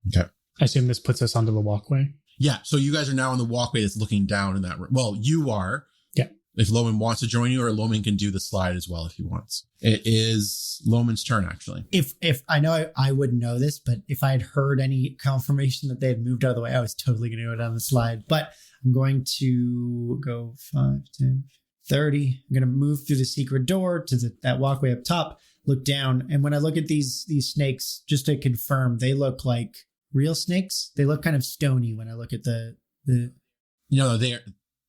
Okay. I assume this puts us onto the walkway. Yeah. So you guys are now on the walkway that's looking down in that room. Well, you are. Yeah. If Loman wants to join you, or Loman can do the slide as well if he wants. It is Loman's turn, actually. If I know I wouldn't know this, but if I had heard any confirmation that they had moved out of the way, I was totally going to go down the slide. But I'm going to go 5, 10, 30. I'm going to move through the secret door to that walkway up top, look down. And when I look at these snakes, just to confirm, they look like real snakes. They look kind of stony when I look at the.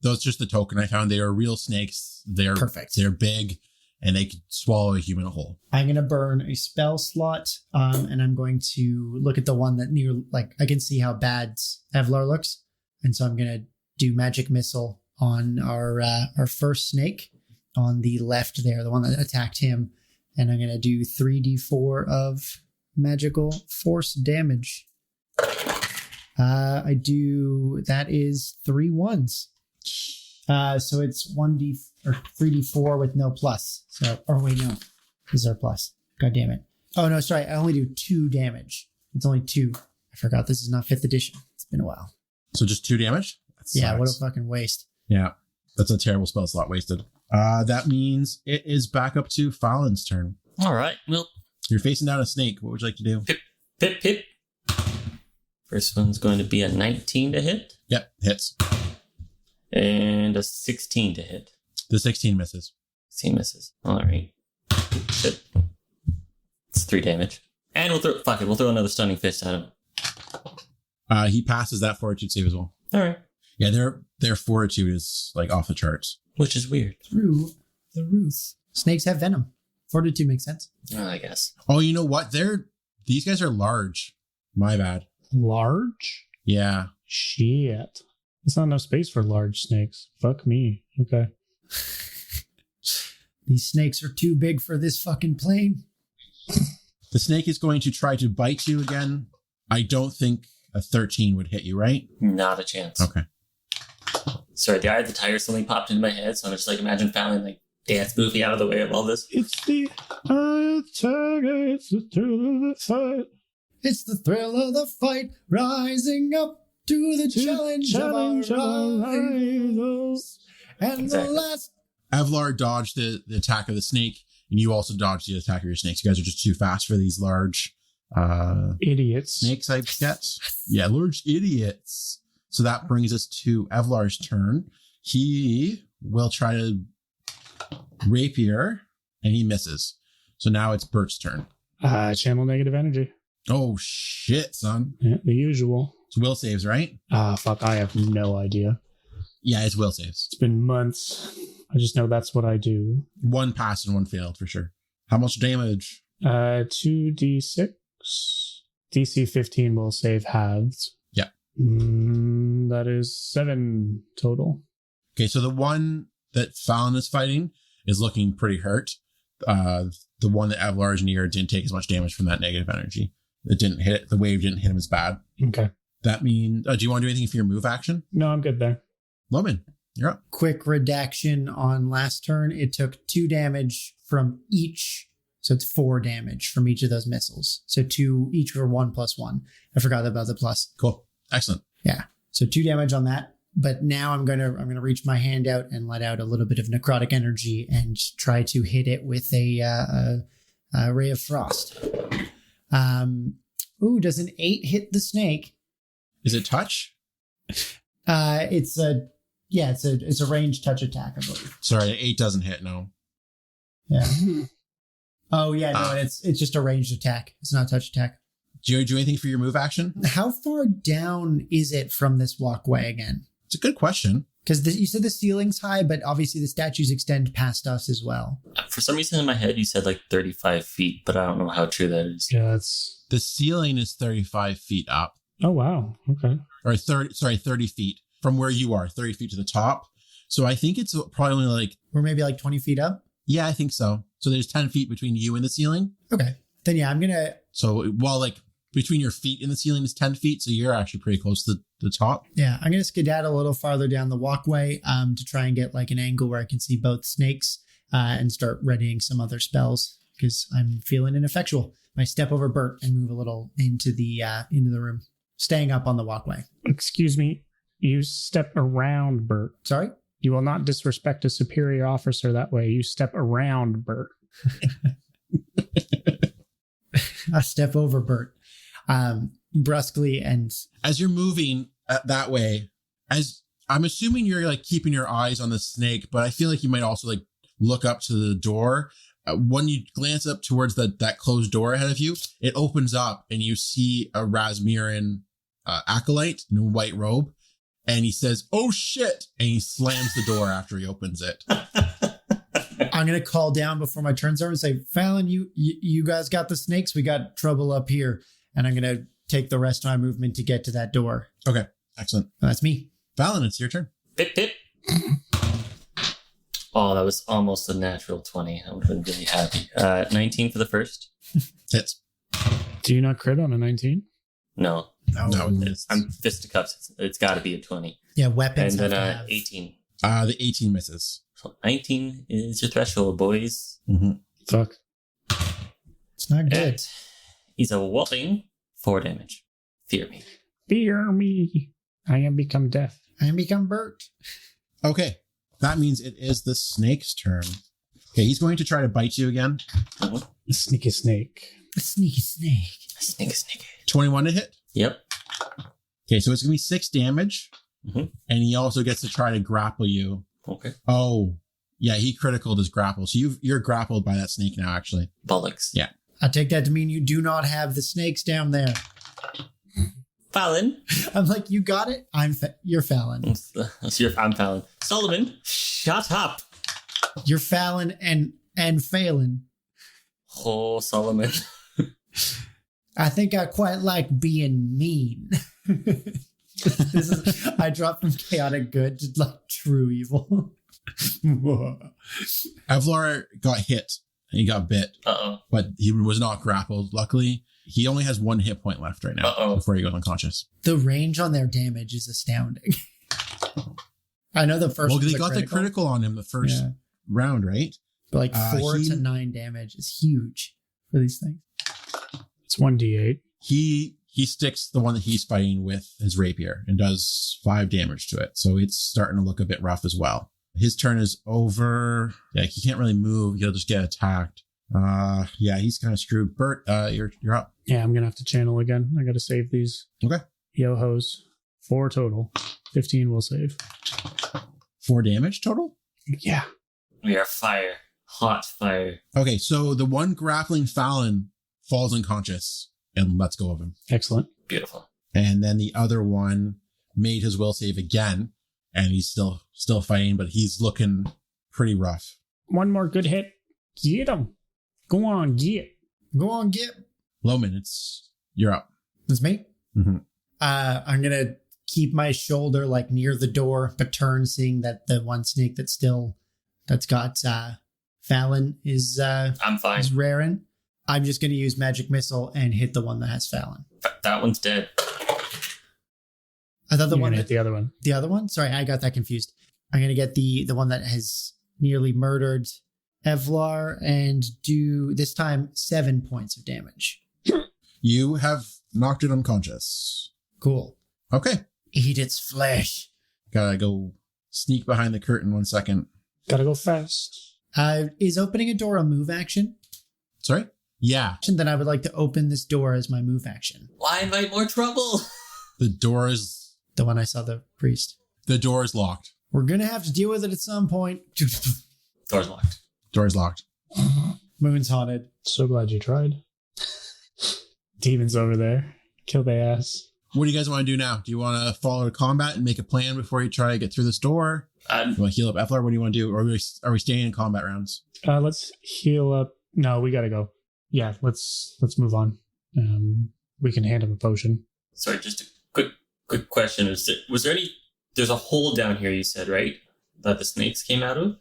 Those just the token I found. They are real snakes. They're perfect. They're big, and they could swallow a human whole. I'm going to burn a spell slot, and I'm going to look at the one that I can see how bad Evlar looks. And so I'm going to do magic missile on our first snake on the left there, the one that attacked him. And I'm going to do 3d4 of magical force damage. That is 3 1s. So it's 3d4 with no plus. No, this is our plus. God damn it. Oh no, sorry. I only do 2 damage. It's only 2. I forgot this is not 5th edition. It's been a while. So just 2 damage? Yeah, what a fucking waste. Yeah, that's a terrible spell slot wasted. That means it is back up to Falin's turn. All right. Well, you're facing down a snake. What would you like to do? Pip. First one's going to be a 19 to hit. Yep, hits. And a 16 to hit. The 16 misses. 16 misses. All right. Shit. It's 3 damage. And we'll throw another stunning fist at him. He passes that fortitude save as well. All right. Yeah, their fortitude is off the charts. Which is weird. Through the roof. Snakes have venom. Fortitude makes sense. I guess. Oh, you know what? These guys are large. My bad. Large? Yeah. Shit. There's not enough space for large snakes. Fuck me. Okay. These snakes are too big for this fucking plane. The snake is going to try to bite you again. I don't think a 13 would hit you, right? Not a chance. Okay. Sorry, the Eye of the Tiger suddenly popped into my head, so I'm just imagine Falin dance movie out of the way of all this. It's the Eye of the Tiger, it's the thrill of the fight. It's the thrill of the fight, rising up to the challenge of our rivals. And exactly. the last... Evlar dodged the attack of the snake, and you also dodged the attack of your snakes. You guys are just too fast for these large... idiots. Snakes, I guess. Yeah, large idiots. So that brings us to Evlar's turn. He will try to rapier, and he misses. So now it's Bert's turn. Channel negative energy. Oh, shit, son. Yeah, the usual. It's will saves, right? Fuck, I have no idea. Yeah, it's will saves. It's been months. I just know that's what I do. 1 passed and 1 failed, for sure. How much damage? 2d6. DC 15 will save halves. Yeah. That is 7 total. Okay, so the one that Falin is fighting is looking pretty hurt. The one that Evlar is near didn't take as much damage from that negative energy. It didn't hit. The wave didn't hit him as bad. Okay. That means... do you want to do anything for your move action? No, I'm good there. Loman, you're up. Quick redaction on last turn. It took 2 damage from each. So it's 4 damage from each of those missiles. So 2 each for 1+1. I forgot about the plus. Cool. Excellent. Yeah. So 2 damage on that. But now I'm gonna reach my hand out and let out a little bit of necrotic energy and try to hit it with a ray of frost. Does an 8 hit the snake? Is it touch? It's a ranged touch attack, I believe. Sorry, 8 doesn't hit. No. Yeah. Oh yeah, no, it's just a ranged attack. It's not a touch attack. Do you do anything for your move action? How far down is it from this walkway again? It's a good question. Because you said the ceiling's high, but obviously the statues extend past us as well. For some reason in my head, you said 35 feet, but I don't know how true that is. Yeah, it's... The ceiling is 35 feet up. Oh, wow. Okay. Or 30 feet from where you are, 30 feet to the top. So I think it's probably like... We're maybe like 20 feet up? Yeah, I think so. So there's 10 feet between you and the ceiling. Okay. Then yeah, I'm going to... So while like between your feet and the ceiling is 10 feet, so you're actually pretty close to the top. Yeah, I'm going to skedaddle a little farther down the walkway to try and get like an angle where I can see both snakes and start readying some other spells because I'm feeling ineffectual. I step over Bert and move a little into the room, staying up on the walkway. Excuse me. You step around Bert. Sorry? You will not disrespect a superior officer that way. You step around Bert. I step over Bert brusquely, and as you're moving that way, as I'm assuming you're like keeping your eyes on the snake, but I feel like you might also like look up to the door. When you glance up towards that closed door ahead of you, it opens up and you see a Razmiran acolyte in a white robe. And he says, "Oh shit!" And he slams the door after he opens it. I'm going to call down before my turn's over and say, Falin, you guys got the snakes? We got trouble up here. And I'm going to take the rest of my movement to get to that door. Okay, excellent. That's me. Falin, it's your turn. Pip, pip. Oh, that was almost a natural 20. I would have been really happy. 19 for the first. Hits. Do you not crit on a 19? No. No. I'm fisticuffs. It's got to be a 20. Yeah, weapons. And then have to have... 18. The 18 misses. So 19 is your threshold, boys. Mm-hmm. Fuck. It's not good. And he's a whopping 4 damage. Fear me. Fear me. I am become death. I am become Bert. Okay, that means it is the snake's turn. Okay, he's going to try to bite you again. Uh-huh. Sneaky snake. A sneaky snake. Snake. 21 to hit. Yep. Okay, so it's going to be 6 damage. Mm-hmm. And he also gets to try to grapple you. Okay. Oh, yeah, he criticaled his grapple. So you're grappled by that snake now, actually. Bollocks. Yeah. I take that to mean you do not have the snakes down there. Falin. I'm like, you got it? You're Falin. I'm Falin. Soloman, shut up. You're Falin and Falin. Oh, Soloman. I think I quite like being mean. I dropped from chaotic good to like true evil. Evlar got hit and he got bit. Uh-oh. But he was not grappled. Luckily, he only has 1 hit point left right now before he goes unconscious. The range on their damage is astounding. I know the first. Well, they got the critical on him the first round, right? But like 4 to 9 damage is huge for these things. It's 1d8. He sticks the one that he's fighting with his rapier and does 5 damage to it. So it's starting to look a bit rough as well. His turn is over. Yeah, he can't really move. He'll just get attacked. Yeah, he's kind of screwed. Bert, you're up. Yeah, I'm going to have to channel again. I got to save these. Okay. Yo-hos. 4 total. 15 will save. 4 damage total? Yeah. We are fire. Hot fire. Okay, so the one grappling Falin falls unconscious and lets go of him. Excellent. Beautiful. And then the other one made his will save again, and he's still fighting, but he's looking pretty rough. One more good hit. Get him. Go on, get. Go on, get. Loman, you're up. That's me? Mm-hmm. I'm going to keep my shoulder like near the door, but turn, seeing that the one snake that's got Falin is I'm fine. is raring. I'm just going to use magic missile and hit the one that has Falin. That one's dead. I thought the You're one hit the other one. The other one? Sorry, I got that confused. I'm going to get the one that has nearly murdered Evlar and do this time 7 points of damage. You have knocked it unconscious. Cool. Okay. Eat its flesh. Gotta go sneak behind the curtain 1 second. Gotta go fast. Is opening a door a move action? Sorry? Yeah. Then I would like to open this door as my move action. Why invite more trouble? The door is The door is locked. We're going to have to deal with it at some point. Door's locked. Door is locked. Moon's haunted. So glad you tried. Demons over there. Kill their ass. What do you guys want to do now? Do you want to follow to combat and make a plan before you try to get through this door? You want to heal up Evlar? What do you want to do? Or are we staying in combat rounds? Let's heal up. No, we gotta go. Yeah, let's move on. We can hand him a potion. Sorry, just a quick question. Was there any... There's a hole down here, you said, right? that the snakes came out of?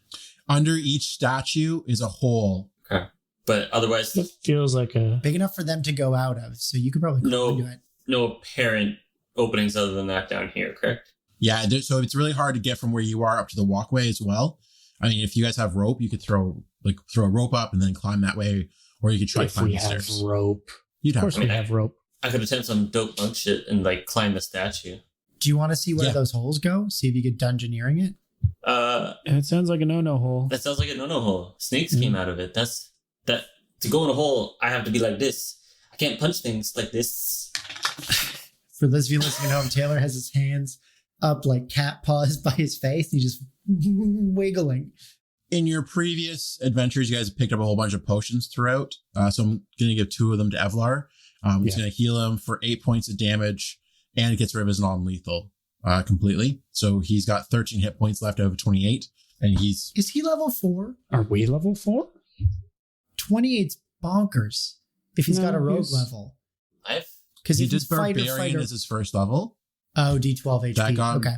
Under each statue is a hole. Okay. But otherwise, It feels like a... Big enough for them to go out of, so you could probably go into it. no apparent openings other than that down here, correct? Yeah, so it's really hard to get from where you are up to the walkway as well. I mean, if you guys have rope, you could throw a rope up and then climb that way, or you could try to climb the stairs. If we have rope. You'd Of have course we have rope. I could attempt some dope monk shit and like climb the statue. Do you want to see where those holes go? See if you get dungeoneering it? It sounds like a no-no hole. That sounds like a no-no hole. Snakes came out of it. To go in a hole, I have to be like this. I can't punch things like this. For those of you listening at home, Taylor has his hands up like cat paws by his face. He's just wiggling. In your previous adventures, you guys have picked up a whole bunch of potions throughout. So I'm going to give 2 of them to Evlar. It's going to heal him for 8 points of damage, and it gets rid of his non-lethal completely. So he's got 13 hit points left out of 28, and he's... Is he level 4? Are we level 4? 28's bonkers if he's got a rogue level. Because he if did he's fighter as his first level. Oh, D12 HP.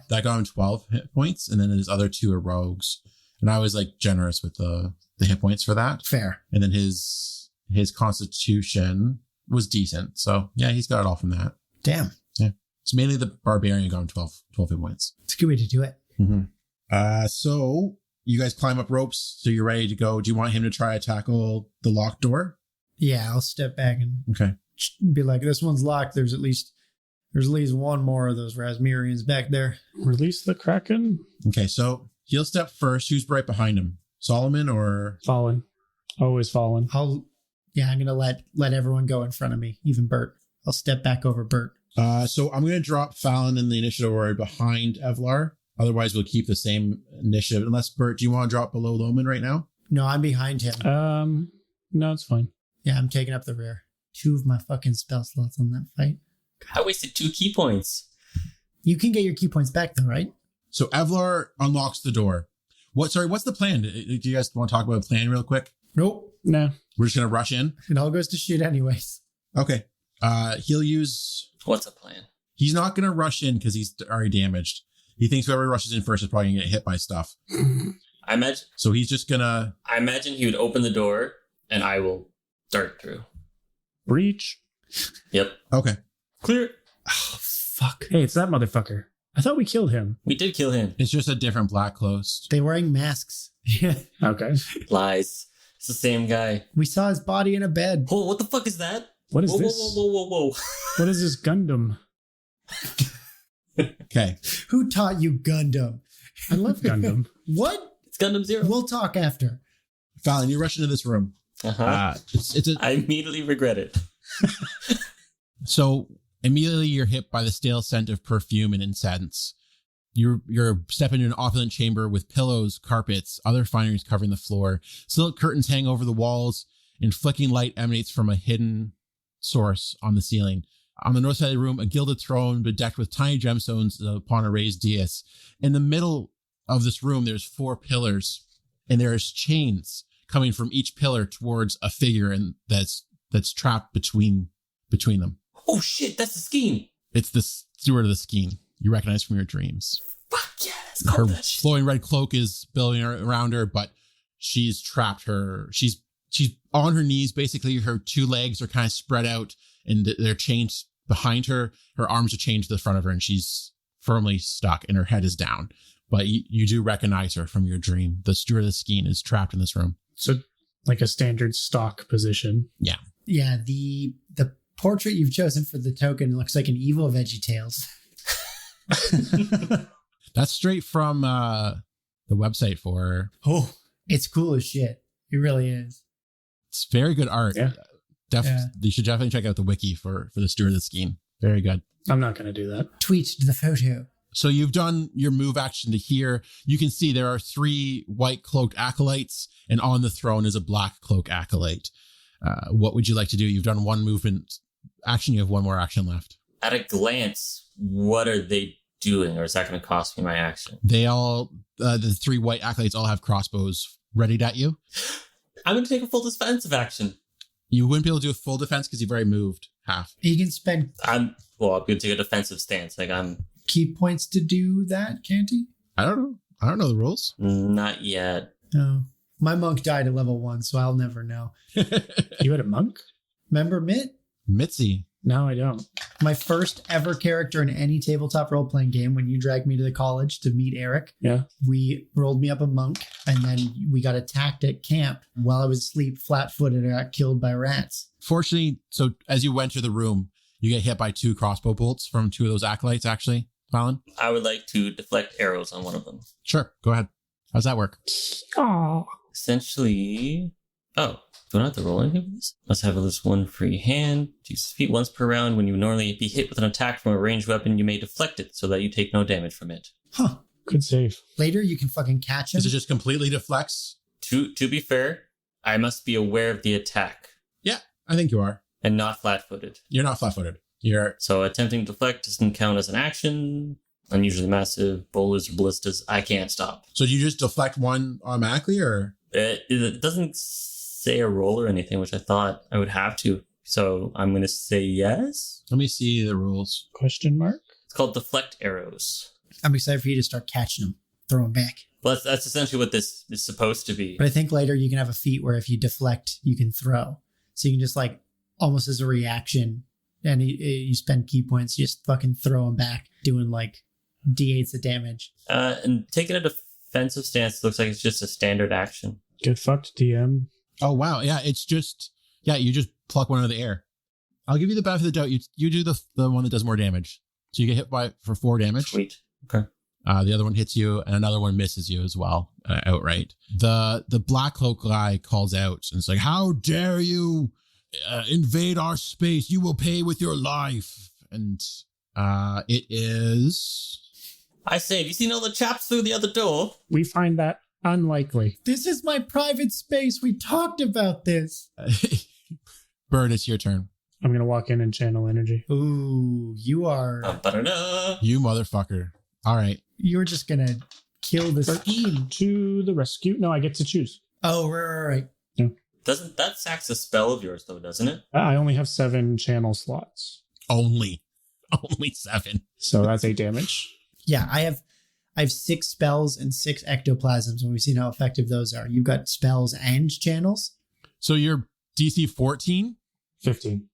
That got him 12 hit points, and then his other 2 are rogues. And I was like generous with the hit points for that. Fair. And then his constitution was decent. So yeah, he's got it all from that. Damn. Yeah. It's mainly the barbarian got him 12 hit points. It's a good way to do it. Mm-hmm. So you guys climb up ropes, so you're ready to go. Do you want him to try to tackle the locked door? Yeah, I'll step back and be like, this one's locked. There's at least one more of those Razmirians back there. Release the Kraken. Okay, so he'll step first. Who's right behind him? Soloman or Falin? Always Falin. I'm gonna let everyone go in front of me, even Bert. I'll step back over Bert. So I'm gonna drop Falin in the initiative order behind Evlar. Otherwise, we'll keep the same initiative. Unless, Bert, do you want to drop below Loman right now? No, I'm behind him. No, it's fine. Yeah, I'm taking up the rear. 2 of my fucking spell slots on that fight. I wasted 2 key points. You can get your key points back though, right? So Evlar unlocks the door. What's the plan? Do you guys want to talk about the plan real quick? Nope. No. We're just going to rush in? It all goes to shit anyways. Okay. He'll use... What's a plan? He's not going to rush in because he's already damaged. He thinks whoever rushes in first is probably going to get hit by stuff. I imagine... So he's just going to... I imagine he would open the door and I will dart through. Breach. Yep. Okay. Clear. Oh, fuck. Hey, it's that motherfucker. I thought we killed him. We did kill him. It's just a different black clothes. They're wearing masks. Yeah. Okay. Lies. It's the same guy. We saw his body in a bed. Oh, what the fuck is that? What is this? Whoa. What is this Gundam? Okay. Who taught you Gundam? I love Gundam. What? It's Gundam Zero. We'll talk after. Falin, you rush into this room. Uh-huh. I immediately regret it. So immediately you're hit by the stale scent of perfume and incense. You're stepping into an opulent chamber with pillows, carpets, other fineries covering the floor. Silk curtains hang over the walls, and flicking light emanates from a hidden source on the ceiling. On the north side of the room, a gilded throne bedecked with tiny gemstones upon a raised dais. In the middle of this room, there's 4 pillars, and there's chains coming from each pillar towards a figure, and that's trapped between them. Oh shit, that's the scheme. It's the steward of the scheme you recognize from your dreams. Fuck yes. Her flowing red cloak is billowing around her, but she's trapped her. She's on her knees. Basically, her 2 legs are kind of spread out and they're chained behind her. Her arms are chained to the front of her and she's firmly stuck and her head is down. But you do recognize her from your dream. The steward of the scheme is trapped in this room. So like a standard stock position. Yeah. Yeah, the portrait you've chosen for the token looks like an evil VeggieTales. That's straight from the website for... Oh, it's cool as shit. It really is. It's very good art. Yeah. You should definitely check out the wiki for the steward of the scheme. Very good. I'm not going to do that. Tweet the photo. So you've done your move action to here. You can see there are 3 white cloaked acolytes, and on the throne is a black cloak acolyte. What would you like to do? You've done 1 movement action. You have 1 more action left. At a glance, what are they doing, or is that going to cost me my action? They all, the 3 white acolytes all have crossbows readied at you. I'm going to take a full defensive action. You wouldn't be able to do a full defense because you've already moved half. You can spend I'm going to take a defensive stance. Like I'm key points to do that, can't he? I don't know. I don't know the rules. Not yet. No. My monk died at level 1, so I'll never know. You had a monk? Remember Mitt? Mitzi. No, I don't. My first ever character in any tabletop role-playing game, when you dragged me to the college to meet Eric. Yeah. We rolled me up a monk, and then we got attacked at camp while I was asleep, flat-footed, and got killed by rats. Fortunately, so as you enter the room, you get hit by 2 crossbow bolts from 2 of those acolytes, actually, Falin. I would like to deflect arrows on one of them. Sure, go ahead. How's that work? Oh. Essentially... Oh, do I not have to roll anything for this? Must have at least 1 free hand. Use feet once per round. When you normally be hit with an attack from a ranged weapon, you may deflect it so that you take no damage from it. Huh. Good save. Later, you can fucking catch him. Is it just completely deflects? To be fair, I must be aware of the attack Yeah, I think you are. and not flat-footed. You're not flat-footed. You're... So attempting to deflect doesn't count as an action. Unusually massive bowlers or ballistas, I can't stop. So do you just deflect one automatically, or? It doesn't say a roll or anything, which I thought I would have to. So I'm going to say yes. Let me see the rules. Question mark? It's called deflect arrows. I'm excited for you to start catching them, throw them back. Well, that's essentially what this is supposed to be. But I think later you can have a feat where if you deflect, you can throw. So you can just like, almost as a reaction, and you spend key points, you just fucking throw them back, doing like D8s of damage. And taking a defensive stance looks like it's just a standard action. Get fucked, DM. Oh, wow. Yeah, it's just... Yeah, you just pluck one out of the air. I'll give you the benefit of the doubt. You do the one that does more damage. So you get hit by for 4 damage. Sweet. Okay. The other one hits you, and another one misses you as well, outright. The Black Cloak guy calls out, and it's like, "How dare you invade our space? You will pay with your life." And it is... I say, have you seen all the chaps through the other door? We find that unlikely. This is my private space. We talked about this. Bert, it's your turn. I'm going to walk in and channel energy. Ooh, you are... Ba-da-da. You motherfucker. All right. You're just going to kill the scheme. To the rescue. No, I get to choose. Oh, right. Doesn't that sacks a spell of yours though, doesn't it? I only have 7 channel slots. Only 7. So that's 8 damage. Yeah, I have 6 spells and 6 ectoplasms, and we've seen how effective those are. You've got spells and channels. So you're DC 14? 15.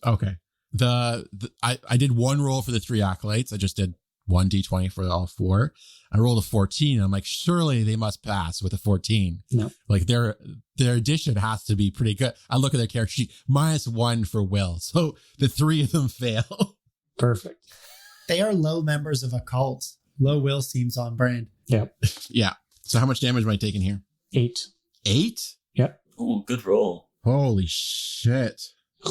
Okay. I did 1 roll for the 3 acolytes. I just did 1 d20 for all 4. I rolled a 14. I'm like, surely they must pass with a 14. No. Like their addition has to be pretty good. I look at their character sheet, -1 for will. So the 3 of them fail. Perfect. They are low members of a cult. Low will seems on brand. Yep. Yeah. So how much damage am I taking here? 8. 8? Yep. Ooh, good roll. Holy shit.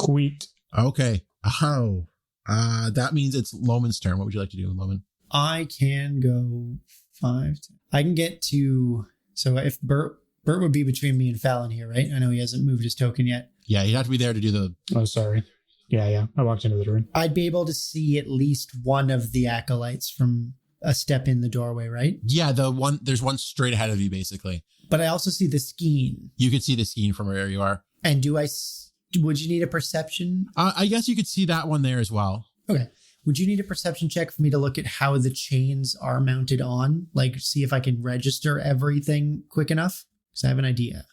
Wheat. Okay. Oh. That means it's Loman's turn. What would you like to do, Loman? I can go 5. I can get to... So if Bert would be between me and Falin here, right? I know he hasn't moved his token yet. Yeah, you'd have to be there to do the... Oh, sorry. Yeah. I walked into the room. I'd be able to see at least one of the acolytes from a step in the doorway, right? Yeah, there's one straight ahead of you, basically. But I also see the skein. You could see the scheme from where you are. And would you need a perception? I guess you could see that one there as well. Okay. Would you need a perception check for me to look at how the chains are mounted on? Like, see if I can register everything quick enough? Because I have an idea.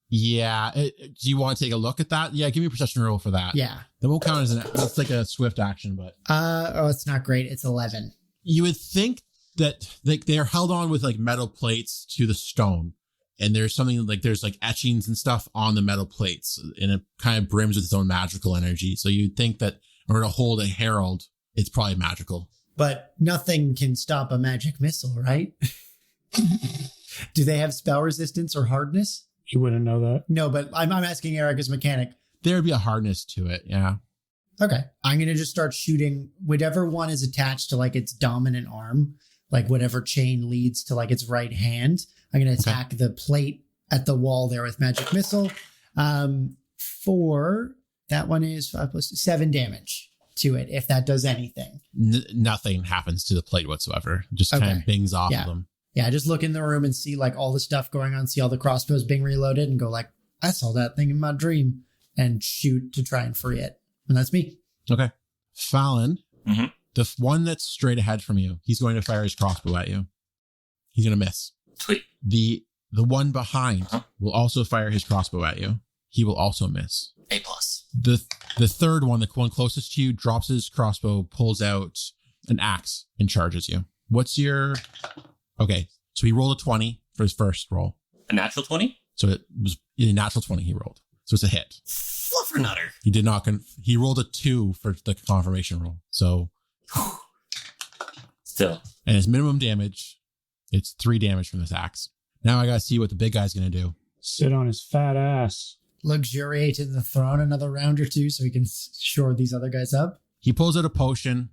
Yeah. Do you want to take a look at that? Yeah, give me a perception roll for that. Yeah. That won't count as it's like a swift action, but... It's not great. It's 11. You would think that they're held on with like metal plates to the stone. And there's something like there's like etchings and stuff on the metal plates, and it kind of brims with its own magical energy. So you'd think that in order to hold a herald, it's probably magical. But nothing can stop a magic missile, right? Do they have spell resistance or hardness? You wouldn't know that. No, but I'm asking Eric as mechanic. There would be a hardness to it, yeah. Okay. I'm going to just start shooting whatever one is attached to like its dominant arm, like whatever chain leads to like its right hand. I'm going to attack the plate at the wall there with magic missile. That one is 5 + 7 damage to it, if that does anything. Nothing happens to the plate whatsoever. Just kind of bings off of them. Yeah, just look in the room and see like all the stuff going on, see all the crossbows being reloaded and go like, I saw that thing in my dream, and shoot to try and free it. And that's me. Okay. Falin, the one that's straight ahead from you, he's going to fire his crossbow at you. He's going to miss. Sweet. The one behind will also fire his crossbow at you. He will also miss. A+. The third one, the one closest to you, drops his crossbow, pulls out an axe, and charges you. What's your... Okay, so he rolled a 20 for his first roll. A natural 20? So it was a natural 20 he rolled. So it's a hit. Fluffernutter. He did not... he rolled a 2 for the confirmation roll. So... Still. And his minimum damage, it's 3 damage from this axe. Now I gotta see what the big guy's gonna do. Sit on his fat ass. Luxuriate in the throne another round or two so he can shore these other guys up. He pulls out a potion,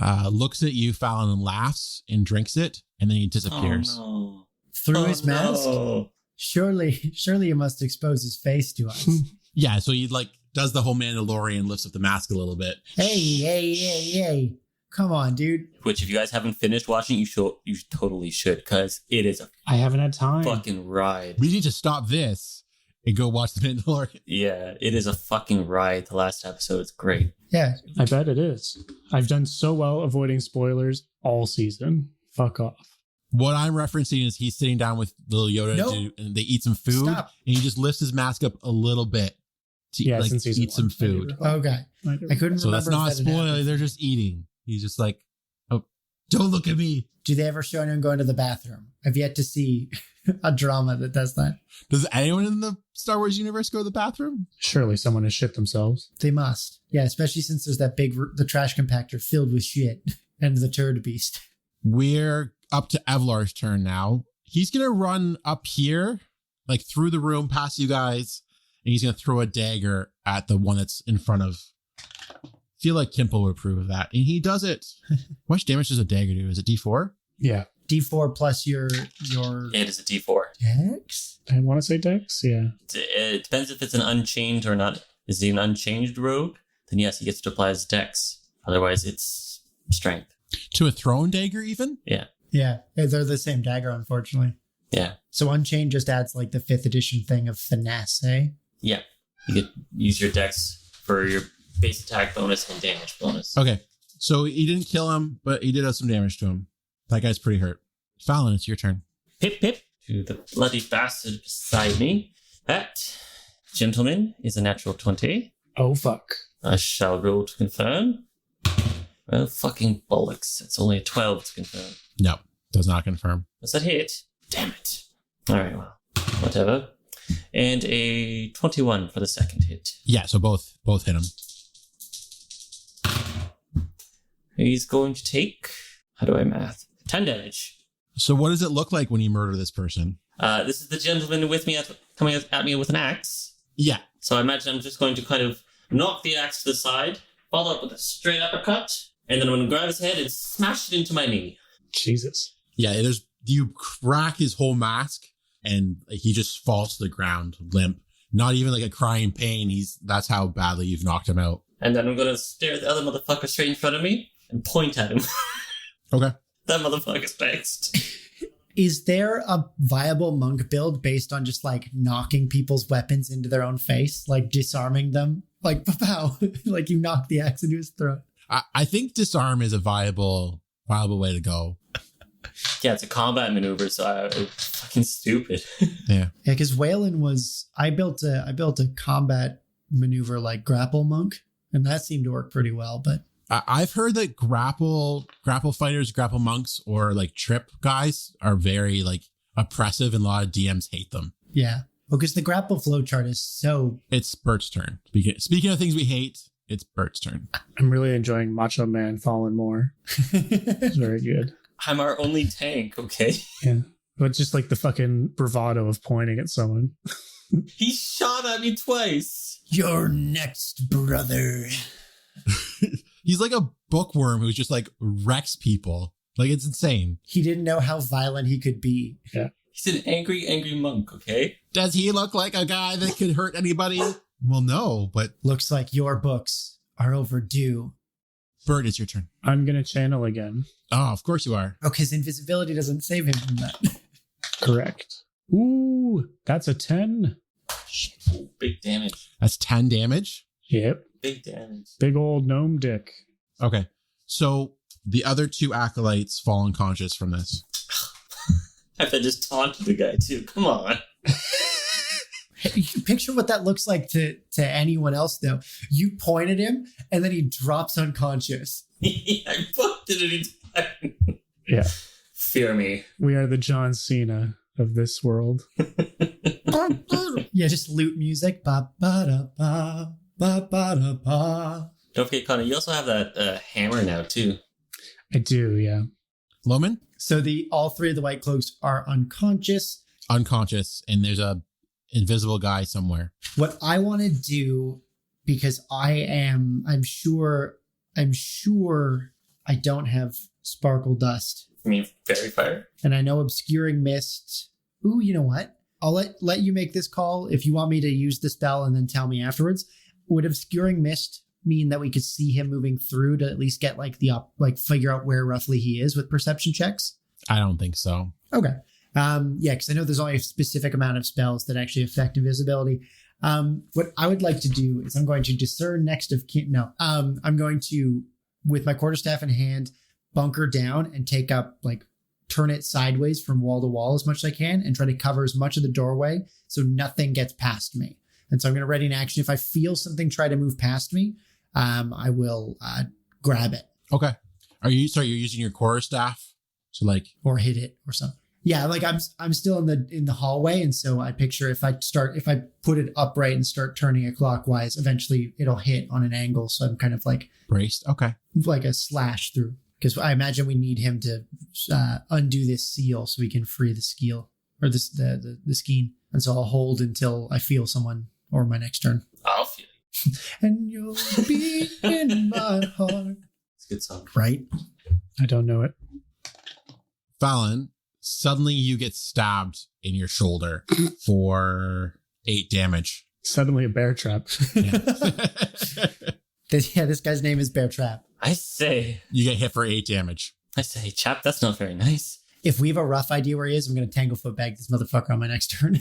looks at you, Falin, and laughs and drinks it, and then he disappears. Oh, no. Through his mask? No. Surely you must expose his face to us. Yeah, so he does the whole Mandalorian, lifts up the mask a little bit. Hey. Come on, dude. Which, if you guys haven't finished watching, you totally should, because it is a I haven't had time. fucking ride. We need to stop this and go watch the Mandalorian. Yeah, it is a fucking ride. The last episode is great. Yeah. I bet it is. I've done so well avoiding spoilers all season. Fuck off. What I'm referencing is he's sitting down with little Yoda and they eat some food. Stop. And he just lifts his mask up a little bit to since season eat some 1. food. Okay. I couldn't So remember. that's not a if that had spoiler. happened. They're just eating. He's just like, oh, don't look at me. Do they ever show anyone going to the bathroom? I've yet to see a drama that does that. Does anyone in the Star Wars universe go to the bathroom? Surely someone has shit themselves. They must. Yeah, especially since there's that the trash compactor filled with shit and the turd beast. We're up to Evlar's turn now. He's going to run up here, through the room past you guys, and he's going to throw a dagger at the one that's in front of... I feel like Kimple would approve of that. And he does it. How much damage does a dagger do? Is it D4? Yeah. D4 plus your It is a D4. Dex? I want to say Dex, yeah. It depends if it's an unchanged or not. Is he an unchanged rogue? Then yes, he gets to apply his Dex. Otherwise, it's strength. To a thrown dagger, even? Yeah. Yeah, they're the same dagger, unfortunately. Yeah. So Unchained just adds the 5th edition thing of finesse, eh? Yeah. You could use your Dex for your base attack bonus and damage bonus. Okay. So he didn't kill him, but he did have some damage to him. That guy's pretty hurt. Falin, it's your turn. Pip pip to the bloody bastard beside me. That gentleman is a natural 20. Oh, fuck. I shall roll to confirm. Well, fucking bollocks. It's only a 12 to confirm. No, does not confirm. Does that hit? Damn it. Alright, well, whatever. And a 21 for the second hit. Yeah, so both hit him. He's going to take... How do I math? 10 damage. So what does it look like when you murder this person? This is the gentleman with me coming at me with an axe. Yeah. So I imagine I'm just going to kind of knock the axe to the side, follow up with a straight uppercut, and then I'm going to grab his head and smash it into my knee. Jesus. Yeah, you crack his whole mask and he just falls to the ground limp. Not even a crying pain. That's how badly you've knocked him out. And then I'm going to stare at the other motherfucker straight in front of me and point at him. Okay. That motherfucker's next. Is there a viable monk build based on just knocking people's weapons into their own face? Disarming them? Pow! You knock the axe into his throat. I think disarm is a viable way to go. Yeah, it's a combat maneuver, so it's fucking stupid. Yeah. Yeah, because Waylon was... I built a combat maneuver grapple monk, and that seemed to work pretty well, but... I've heard that grapple fighters, grapple monks, or trip guys are very oppressive, and a lot of DMs hate them. Yeah. Well, because the grapple flowchart is so... It's Bert's turn. Speaking of things we hate, it's Bert's turn. I'm really enjoying Macho Man Fallen more. It's very good. I'm our only tank, okay? Yeah. But just the fucking bravado of pointing at someone. He shot at me twice. You're next, brother. He's like a bookworm who's just wrecks people. It's insane. He didn't know how violent he could be. Yeah. He's an angry monk, okay? Does he look like a guy that could hurt anybody? Well, no, but... Looks like your books are overdue. Bert, it's your turn. I'm going to channel again. Oh, of course you are. Oh, because invisibility doesn't save him from that. Correct. Ooh, that's a 10. Shit. Ooh, big damage. That's 10 damage. Yep. Big damage. Big old gnome dick. Okay. So the other 2 acolytes fall unconscious from this. I just taunted the guy too. Come on. You can picture what that looks like to anyone else, though. You point at him, and then he drops unconscious. I fucked it anytime. Yeah. Fear me. We are the John Cena of this world. Yeah, just loot music. Ba ba da ba ba ba da ba. Don't forget, Connor, you also have that hammer now, too. I do, yeah. Loman? So all three of the White Cloaks are unconscious. Unconscious, and there's a invisible guy somewhere. What I want to do, because I'm sure I don't have Sparkle Dust. I mean, Fairy Fire? And I know Obscuring Mist. Ooh, you know what? I'll let you make this call if you want me to use the spell and then tell me afterwards. Would Obscuring Mist mean that we could see him moving through to at least get figure out where roughly he is with perception checks? I don't think so. Okay. Yeah, because I know there's only a specific amount of spells that actually affect invisibility. What I would like to do is I'm going to discern next of kin. No, I'm going to, with my quarterstaff in hand, bunker down and take up, turn it sideways from wall to wall as much as I can and try to cover as much of the doorway so nothing gets past me. And so I'm going to ready an action. If I feel something try to move past me, I will grab it. Okay. You're using your quarterstaff? So or hit it or something. Yeah, I'm still in the hallway, and so I picture if I put it upright and start turning it clockwise, eventually it'll hit on an angle. So I'm kind of braced. Okay. Like a slash through, because I imagine we need him to undo this seal so we can free the skein or the skein. And so I'll hold until I feel someone or my next turn. I'll feel you. And you'll be in my heart. It's a good song, right? I don't know it. Falin, suddenly you get stabbed in your shoulder for 8 damage. Suddenly a bear trap. Yeah. This guy's name is Bear Trap. I say. You get hit for 8 damage. I say, chap, that's not very nice. If we have a rough idea where he is, I'm going to Tanglefoot bag this motherfucker on my next turn.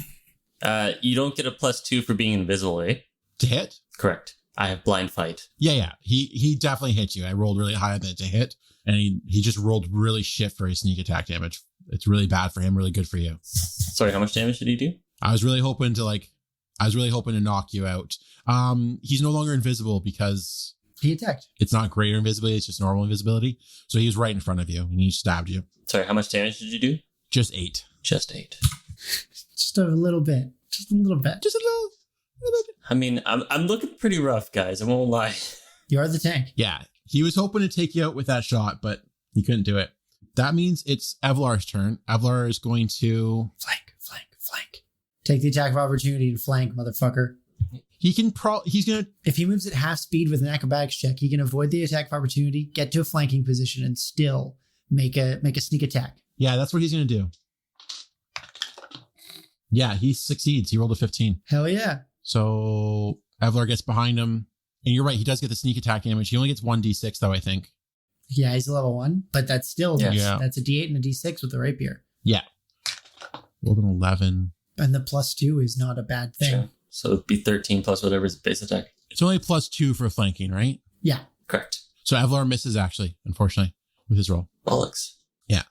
You don't get a +2 for being invisible, eh? To hit? Correct. I have blind fight. Yeah. He definitely hit you. I rolled really high on it to hit, and he just rolled really shit for his sneak attack damage. It's really bad for him, really good for you. Sorry, how much damage did he do? I was really hoping to knock you out. He's no longer invisible because he attacked. It's not greater invisibility, it's just normal invisibility. So he was right in front of you and he stabbed you. Sorry, how much damage did you do? Just 8. Just 8. Just a little bit. Just a little bit. Just a little bit. I mean, I'm looking pretty rough, guys. I won't lie. You are the tank. Yeah. He was hoping to take you out with that shot, but he couldn't do it. That means it's Evlar's turn. Evlar is going to flank. Take the attack of opportunity and flank, motherfucker. He's gonna, if he moves at half speed with an acrobatics check, he can avoid the attack of opportunity, get to a flanking position, and still make a sneak attack. Yeah, that's what he's gonna do. Yeah, he succeeds. He rolled a 15. Hell yeah. So Evlar gets behind him, and you're right. He does get the sneak attack damage. He only gets 1d6 though, I think. Yeah, he's a level 1, but that's still Yeah. That's a d8 and a d6 with the rapier. Yeah. Rolled an 11. And the +2 is not a bad thing. Sure. So it'd be 13 plus whatever his base attack. It's only +2 for flanking, right? Yeah. Correct. So Evlar misses, actually, unfortunately, with his roll. Bollocks. Yeah.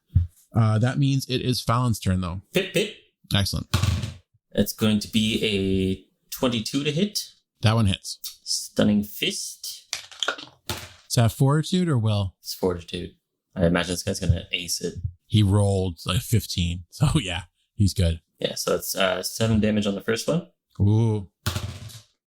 That means it is Falin's turn, though. Pip. Excellent. It's going to be a 22 to hit. That one hits. Stunning Fist. Is that fortitude or will? It's Fortitude. I imagine this guy's going to ace it. He rolled 15. So yeah, he's good. Yeah, so it's 7 damage on the first one. Ooh.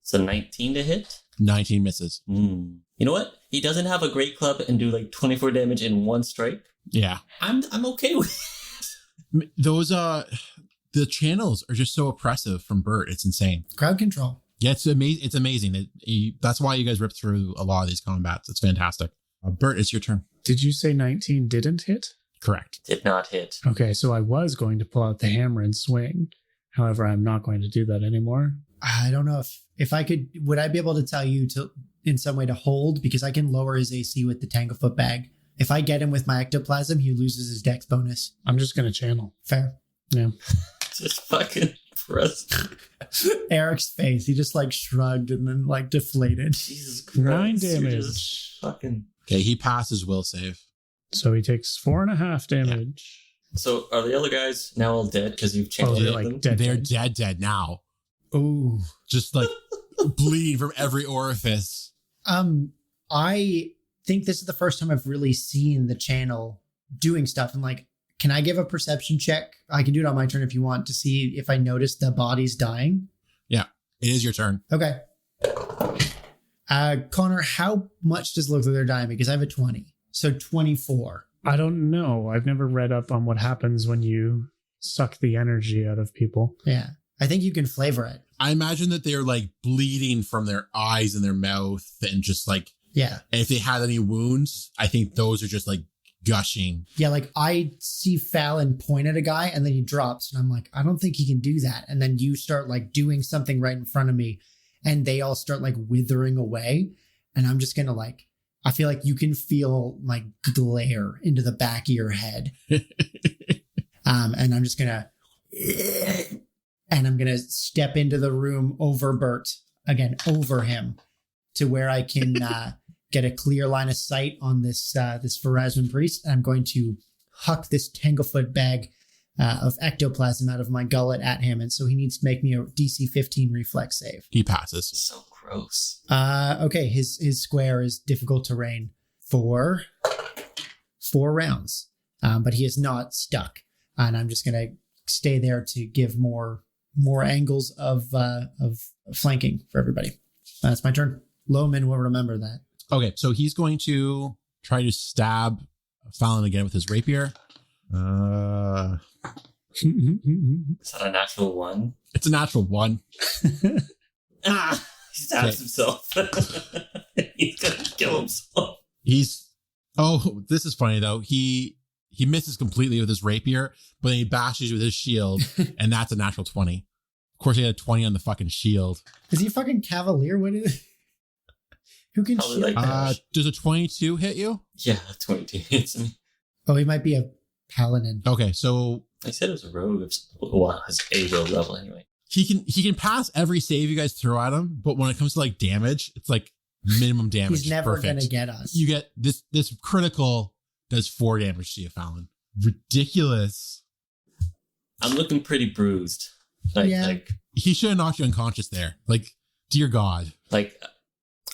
It's a 19 to hit. 19 misses. You know what? He doesn't have a great club and do 24 damage in one strike. Yeah. I'm okay with it. Those, the channels are just so oppressive from Bert. It's insane. Crowd control. Yeah, it's amazing. It's amazing. That's why you guys ripped through a lot of these combats. It's fantastic. Bert, it's your turn. Did you say 19 didn't hit? Correct. Did not hit. Okay, so I was going to pull out the hammer and swing. However, I'm not going to do that anymore. I don't know if I could, would I be able to tell you to, in some way, to hold? Because I can lower his AC with the Tanglefoot bag. If I get him with my ectoplasm, he loses his dex bonus. I'm just going to channel. Fair. Yeah. Just fucking press. Eric's face, he just shrugged and then deflated. Jesus Christ. 9 you're damage. just fucking. Okay, he passes will save. So he takes 4.5 damage. So are the other guys now all dead because you've changed they're them? like dead. They're dead now. Oh. Just like bleed from every orifice. I think this is the first time I've really seen the channel doing stuff. And like, can I give a perception check? I can do it on my turn if you want to see if I notice the bodies dying. Yeah, it is your turn. Okay. Connor, how much does it look like they're dying? Because I have a 20. So 24. I don't know. I've never read up on what happens when you suck the energy out of people. Yeah. I think you can flavor it. I imagine that they're like bleeding from their eyes and their mouth and just like, Yeah. and if they had any wounds, I think those are just like gushing. Yeah, like I see Falin point at a guy and then he drops and I'm like, I don't think he can do that. And then you start like doing something right in front of me and they all start like withering away. And I'm just going to like, I feel like you can feel my glare into the back of your head. And I'm just going to, and I'm going to step into the room over Bert, again, over him to where I can get a clear line of sight on this Razmir priest. And I'm going to huck this tanglefoot bag of ectoplasm out of my gullet at him. And so he needs to make me a DC 15 reflex save. He passes. So gross. Okay, his square is difficult terrain for 4 rounds, but he is not stuck. And I'm just going to stay there to give more angles of flanking for everybody. That's my turn. Loman will remember that. Okay, so he's going to try to stab Falin again with his rapier. Is that a natural 1? It's a natural 1. Ah! He stabs himself. He's gonna kill himself. This is funny though. He misses completely with his rapier, but then he bashes you with his shield, and that's a natural 20. Of course, he had a 20 on the fucking shield. Is he a fucking cavalier? What is it? Who can Probably shield like that? Does a 22 hit you? Yeah, 22 hits me. Oh, he might be a paladin. Okay, so I said it was a rogue. Well, it's a rogue level anyway. he can pass every save you guys throw at him, but when it comes to like damage, it's like minimum damage. He's never Perfect. gonna get us. You get this critical does 4 damage to you, Falin. Ridiculous. I'm looking pretty bruised. Like He should have knocked you unconscious there. Like, dear God.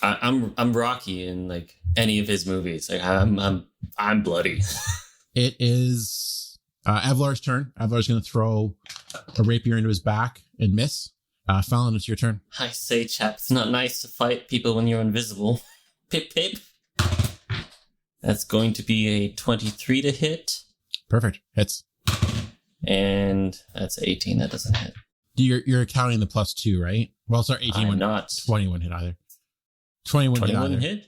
I'm Rocky in like any of his movies. Like I'm bloody. It is Evlar's turn. Evlar's going to throw a rapier into his back and miss. Falin, it's your turn. I say, chap, it's not nice to fight people when you're invisible. Pip pip. That's going to be a 23 to hit. Perfect. Hits. And that's 18. That doesn't hit. You're counting the +2, right? Well, sorry, 18 I'm not. 21 hit either. 21 hit either. Hit?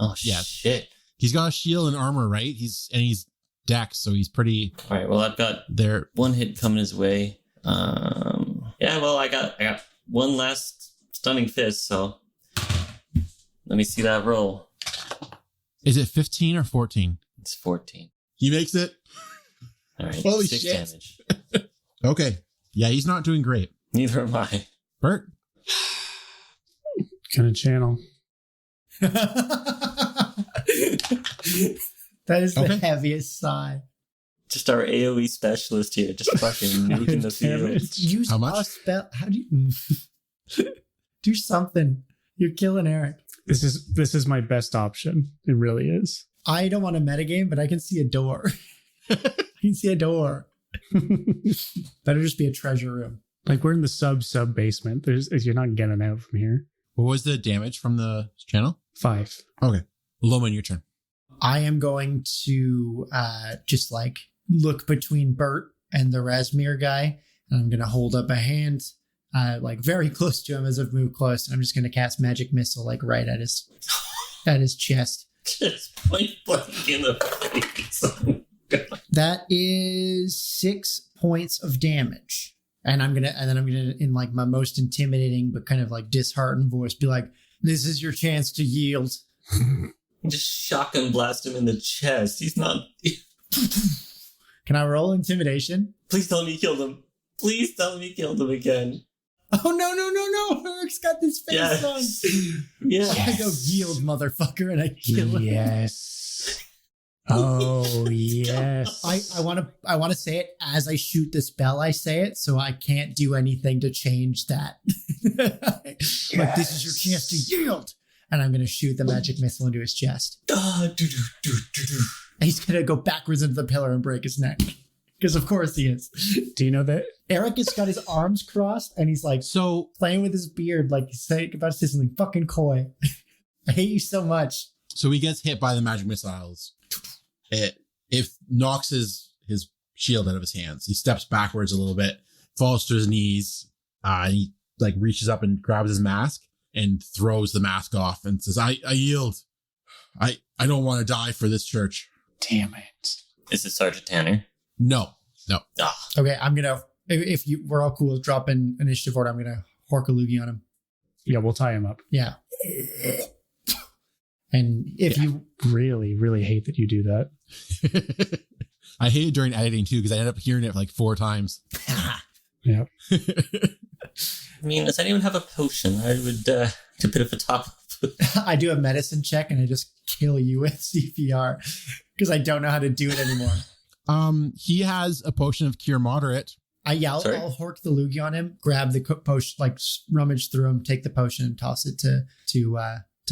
Oh, yeah. shit. He's got a shield and armor, right? He's dex, so he's pretty... All right, well, I've got there. 1 hit coming his way. Yeah, well, I got one last stunning fist, so let me see that roll. Is it 15 or 14? It's 14. He makes it. All right, Holy 6 shit. damage. Okay. Yeah, he's not doing great. Neither am I. Bert? Kind of channel. That is the Okay. heaviest sigh. Just our AoE specialist here, just fucking nuking the field. Damage. Use How much? a spell. How do you do something? You're killing Eric. This is my best option. It really is. I don't want a metagame, but I can see a door. I can see a door. Better just be a treasure room. Like we're in the sub basement. You're not getting out from here. What was the damage from the channel? 5. Okay. Loman, your turn. I am going to just like look between Bert and the Razmir guy, and I'm going to hold up a hand like very close to him as I've moved close. And I'm just going to cast Magic Missile like right at his chest. Just point blank in the face. That is 6 points of damage. And I'm gonna in like my most intimidating but kind of like disheartened voice be like, "This is your chance to yield." Just shotgun blast him in the chest. He's not. Can I roll intimidation? Please tell me you killed him. Please tell me you killed him again. Oh no! Eric's got this face on. Yeah. I go yield, motherfucker, and I kill him. Yes. Oh, yes. I want to say it as I shoot the spell. I say it, so I can't do anything to change that. Yes. Like, this is your chance to yield. And I'm going to shoot the magic missile into his chest. And he's going to go backwards into the pillar and break his neck. Because of course he is. Do you know that? Eric has got his arms crossed and he's like playing with his beard, like saying about to say something fucking coy. I hate you so much. So he gets hit by the magic missiles. It knocks his shield out of his hands. He steps backwards a little bit, falls to his knees, and he like reaches up and grabs his mask and throws the mask off and says, I yield. I don't want to die for this church. Damn it. Is it Sergeant Tanner? No. Okay, I'm gonna, if we're all cool with dropping initiative order, I'm gonna hork a loogie on him. Yeah, we'll tie him up. Yeah. And if you really, really hate that you do that. I hate it during editing too, because I end up hearing it like 4 times. Yeah. I mean, does anyone have a potion? I would to bit of a top. I do a medicine check and I just kill you with CPR because I don't know how to do it anymore. He has a potion of cure moderate. I'll hork the loogie on him, grab the potion, like rummage through him, take the potion and toss it to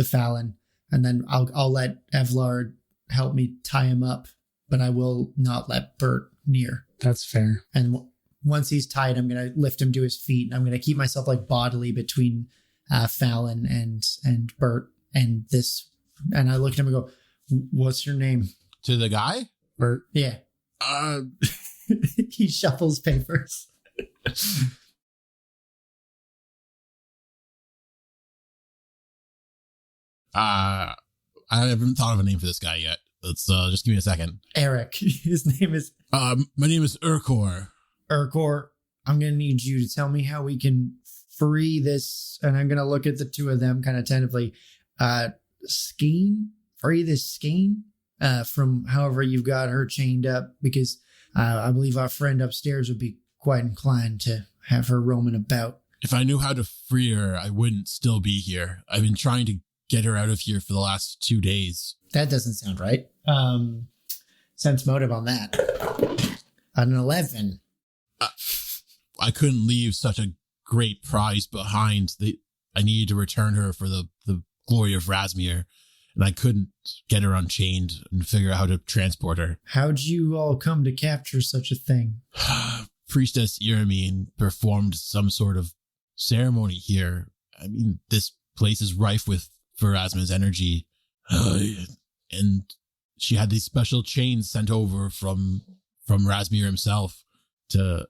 Falin. And then I'll let Evlar help me tie him up, but I will not let Bert near. That's fair. And once he's tied, I'm going to lift him to his feet, and I'm going to keep myself like bodily between Falin and Bert and this. And I look at him and go, "What's your name?" To the guy? Bert. Yeah. He shuffles papers. I haven't thought of a name for this guy yet. Let's just give me a second. Eric. His name is... my name is Urkor. Urkor, I'm going to need you to tell me how we can free this. And I'm going to look at the two of them kind of tentatively. Free this Skeen from however you've got her chained up. Because I believe our friend upstairs would be quite inclined to have her roaming about. If I knew how to free her, I wouldn't still be here. I've been trying to get her out of here for the last 2 days. That doesn't sound right. Sense motive on that. An 11. I couldn't leave such a great prize behind. I needed to return her for the glory of Razmir, and I couldn't get her unchained and figure out how to transport her. How'd you all come to capture such a thing? Priestess Iramine performed some sort of ceremony here. I mean, this place is rife with Razmir's energy. And she had these special chains sent over from Razmir himself to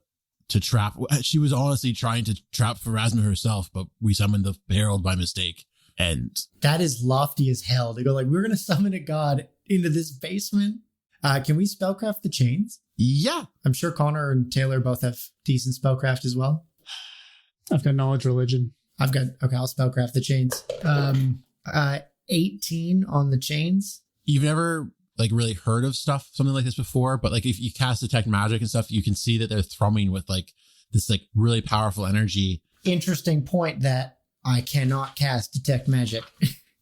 trap. She was honestly trying to trap Razmir herself, but we summoned the herald by mistake. And that is lofty as hell. They go like, we're going to summon a god into this basement. Can we spellcraft the chains? Yeah. I'm sure Connor and Taylor both have decent spellcraft as well. I've got knowledge religion. Okay, I'll spellcraft the chains. 18 on the chains. You've never like really heard of something like this before, but like if you cast detect magic and stuff, you can see that they're thrumming with like this like really powerful energy. Interesting point that I cannot cast detect magic.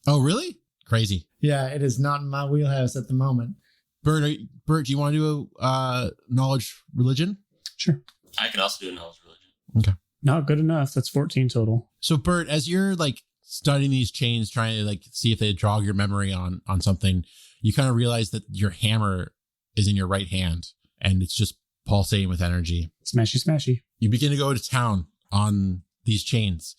Oh, really? Crazy. Yeah, it is not in my wheelhouse at the moment. Bert, do you want to do a knowledge religion? Sure. I can also do a knowledge religion. Okay. Not good enough. That's 14 total. So Bert, as you're like studying these chains, trying to like see if they jog your memory on something, you kind of realize that your hammer is in your right hand and it's just pulsating with energy. Smashy, smashy. You begin to go to town on these chains.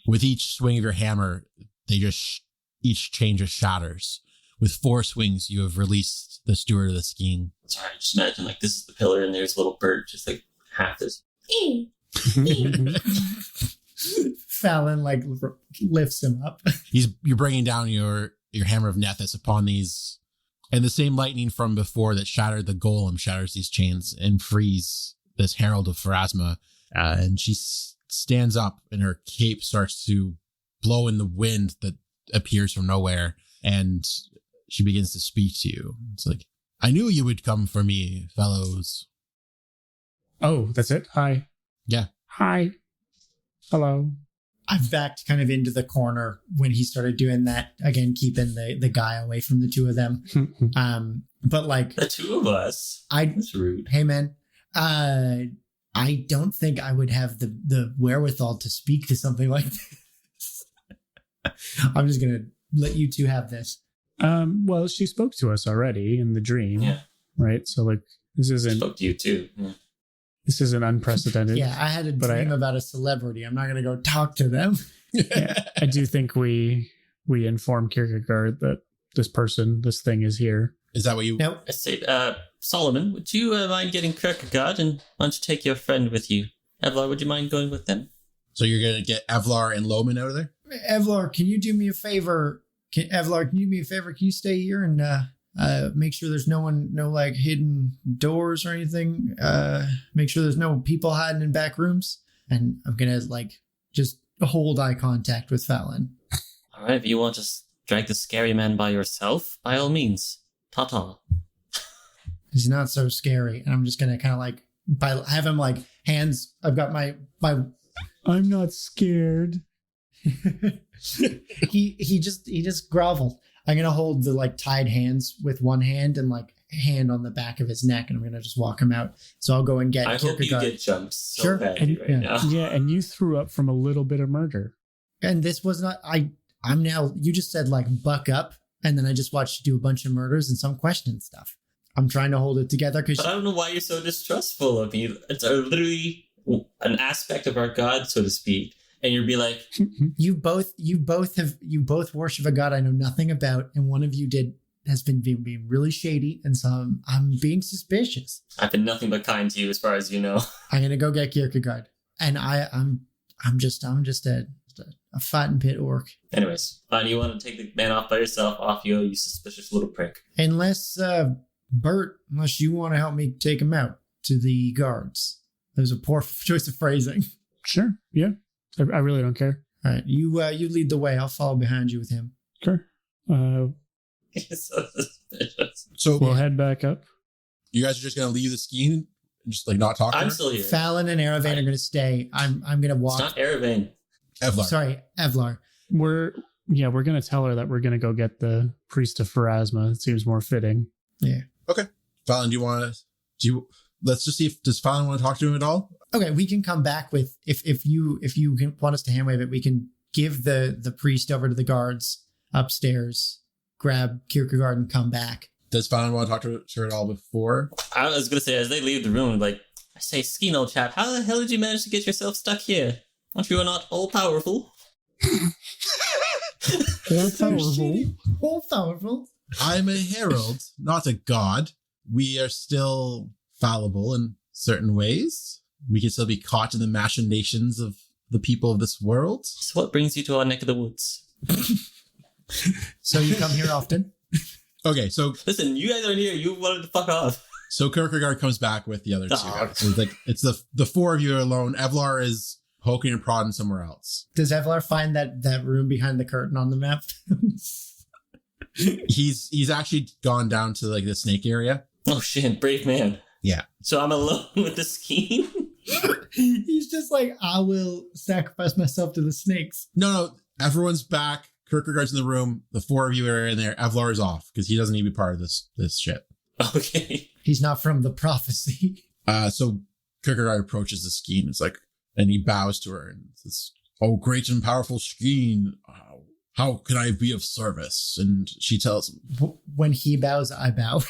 With each swing of your hammer, they just each chain just shatters. With 4 swings, you have released the steward of the Skeen. Sorry, just imagine like this is the pillar and there's a little bird just like half this. Falin like lifts him up. You're bringing down your hammer of Nethys upon these, and the same lightning from before that shattered the golem shatters these chains and frees this herald of Pharasma. And she stands up and her cape starts to blow in the wind that appears from nowhere. And she begins to speak to you. It's like, I knew you would come for me, fellows. Oh, that's it? Hi. Yeah. Hi. Hello. I've backed kind of into the corner when he started doing that again, keeping the guy away from the two of them. But like the two of us, that's rude. Hey man, I don't think I would have the wherewithal to speak to something like this. I'm just gonna let you two have this. Well, she spoke to us already in the dream. Yeah. Right. So like this isn't. Spoke to you too. Yeah. This isn't unprecedented. Yeah, I had a dream about a celebrity. I'm not gonna go talk to them. Yeah, I do think we inform Kierkegaard that this thing is here. Is that what you? Nope. I say, Soloman, would you mind getting Kierkegaard, and why don't you take your friend with you? Evlar, would you mind going with them? So you're gonna get Evlar and Loman out of there? Evlar, can you do me a favor? Can you stay here and make sure there's no like hidden doors or anything? Make sure there's no people hiding in back rooms. And I'm gonna like just hold eye contact with Falin. All right, if you want to drag the scary man by yourself, by all means. Ta-ta. He's not so scary, and I'm just gonna kind of like have him like hands. I've got my. I'm not scared. he just groveled. I'm gonna hold the like tied hands with one hand and like hand on the back of his neck, and I'm gonna just walk him out. So I'll go and get. I hope you get jumped so sure. badly right now. Yeah, and you threw up from a little bit of murder. And this was not. I'm now. You just said like buck up, and then I just watched you do a bunch of murders and some question stuff. I'm trying to hold it together because. But I don't know why you're so distrustful of me. It's literally an aspect of our God, so to speak. And you'd be like, you both worship a god I know nothing about, and one of you has been being really shady, and so I'm being suspicious. I've been nothing but kind to you, as far as you know. I'm gonna go get Kierkegaard, and I'm just a fighting pit orc. Anyways, fine. You want to take the man off by yourself? Off you, you suspicious little prick. Unless Bert, unless you want to help me take him out to the guards. That was a poor choice of phrasing. Sure. Yeah. I really don't care. All right, you lead the way. I'll follow behind you with him. Sure. He's so suspicious. So we'll head back up. You guys are just gonna leave the scheme and just like not talk. I'm still here. Falin and Erevain are gonna stay. I'm gonna walk. It's not Erevain. Evlar. Sorry, Evlar. We're gonna tell her that we're gonna go get the priest of Pharasma. It seems more fitting. Yeah. Okay. Falin, let's just see does Falin want to talk to him at all? Okay, we can come back with if you want us to handwave it, we can give the priest over to the guards upstairs, grab Kierkegaard, and come back. Does Falin want to talk to her at all before? I was gonna say, as they leave the room, like, I say, Skeen, old chap, how the hell did you manage to get yourself stuck here? Aren't you not all powerful? All powerful. I'm a herald, not a god. We are still fallible in certain ways. We can still be caught in the machinations of the people of this world. So what brings you to our neck of the woods? So you come here often? Okay, so listen, you guys aren't here. You wanted to fuck off. So Kierkegaard comes back with the other two. Dog. So it's the four of you are alone. Evlar is poking and prodding somewhere else. Does Evlar find that room behind the curtain on the map? He's actually gone down to like the snake area. Oh shit, brave man. Yeah. So I'm alone with the scheme? He's just like, I will sacrifice myself to the snakes. No, everyone's back. Kierkegaard's in the room. The four of you are in there. Evlar is off because he doesn't need to be part of this shit. Okay. He's not from the prophecy. So Kierkegaard approaches the Skeen. It's like, and he bows to her and says, "Oh, great and powerful Skeen, how can I be of service?" And she tells him, when he bows, I bow.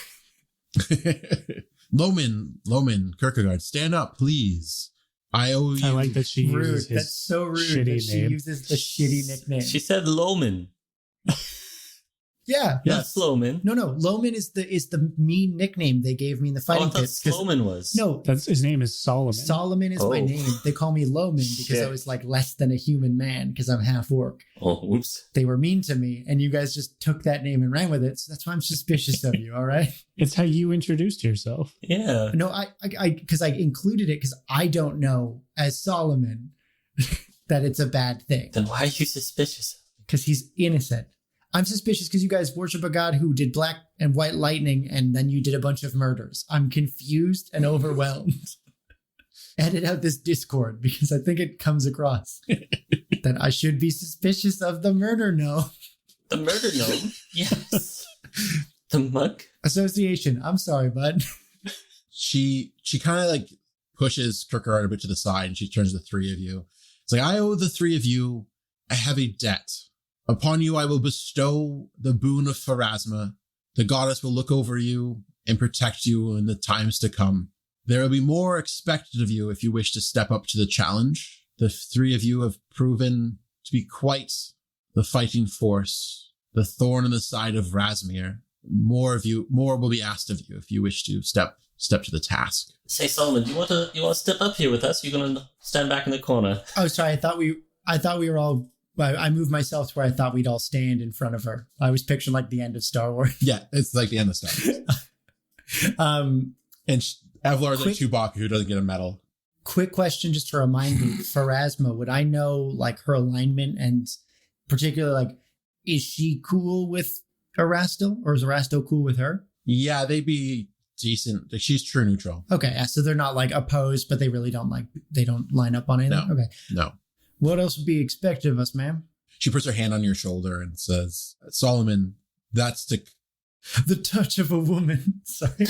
Loman, Kierkegaard, stand up, please. I owe you. I like that she uses his That's so rude shitty that she name. uses the shitty nickname. She said Loman. Yeah. Not Sloman. No. Loman is the mean nickname they gave me in the Oh, fighting I thought pits. 'Cause- Sloman was. No, That's his name is Solomon. Solomon is my Oh. name. They call me Loman because I Shit. was like less than a human man because I'm half orc. Oh, whoops. They were mean to me, and you guys just took that name and ran with it. So that's why I'm suspicious of you. All right. It's how you introduced yourself. Yeah. No, I because I included it because I don't know as Solomon that it's a bad thing Then why are you suspicious? because he's innocent. I'm suspicious because you guys worship a god who did black and white lightning, and then you did a bunch of murders. I'm confused and overwhelmed. Edit out this Discord because I think it comes across. That I should be suspicious of the murder gnome. The murder gnome? Yes. The mug? Association. I'm sorry, bud. She kind of like pushes Kierkegaard a bit to the side and she turns to the three of you. It's like, I owe the three of you a heavy debt. Upon you, I will bestow the boon of Pharasma. The goddess will look over you and protect you in the times to come. There will be more expected of you if you wish to step up to the challenge. The three of you have proven to be quite the fighting force, the thorn in the side of Razmir. More will be asked of you if you wish to step to the task. Say, Soloman, you want to step up here with us? You're going to stand back in the corner. Oh, sorry. I thought we were all. I moved myself to where I thought we'd all stand in front of her. I was picturing like the end of Star Wars. Yeah, it's like the end of Star Wars. And Evlar is like Chewbacca who doesn't get a medal. Quick question, just to remind me, Pharasma, would I know like her alignment and particularly like, is she cool with Erasto or is Erasto cool with her? Yeah, they'd be decent. She's true neutral. Okay, yeah, so they're not like opposed, but they really don't line up on anything. No, okay, no. What else would be expected of us, ma'am? She puts her hand on your shoulder and says, Soloman, that's the touch of a woman. Sorry.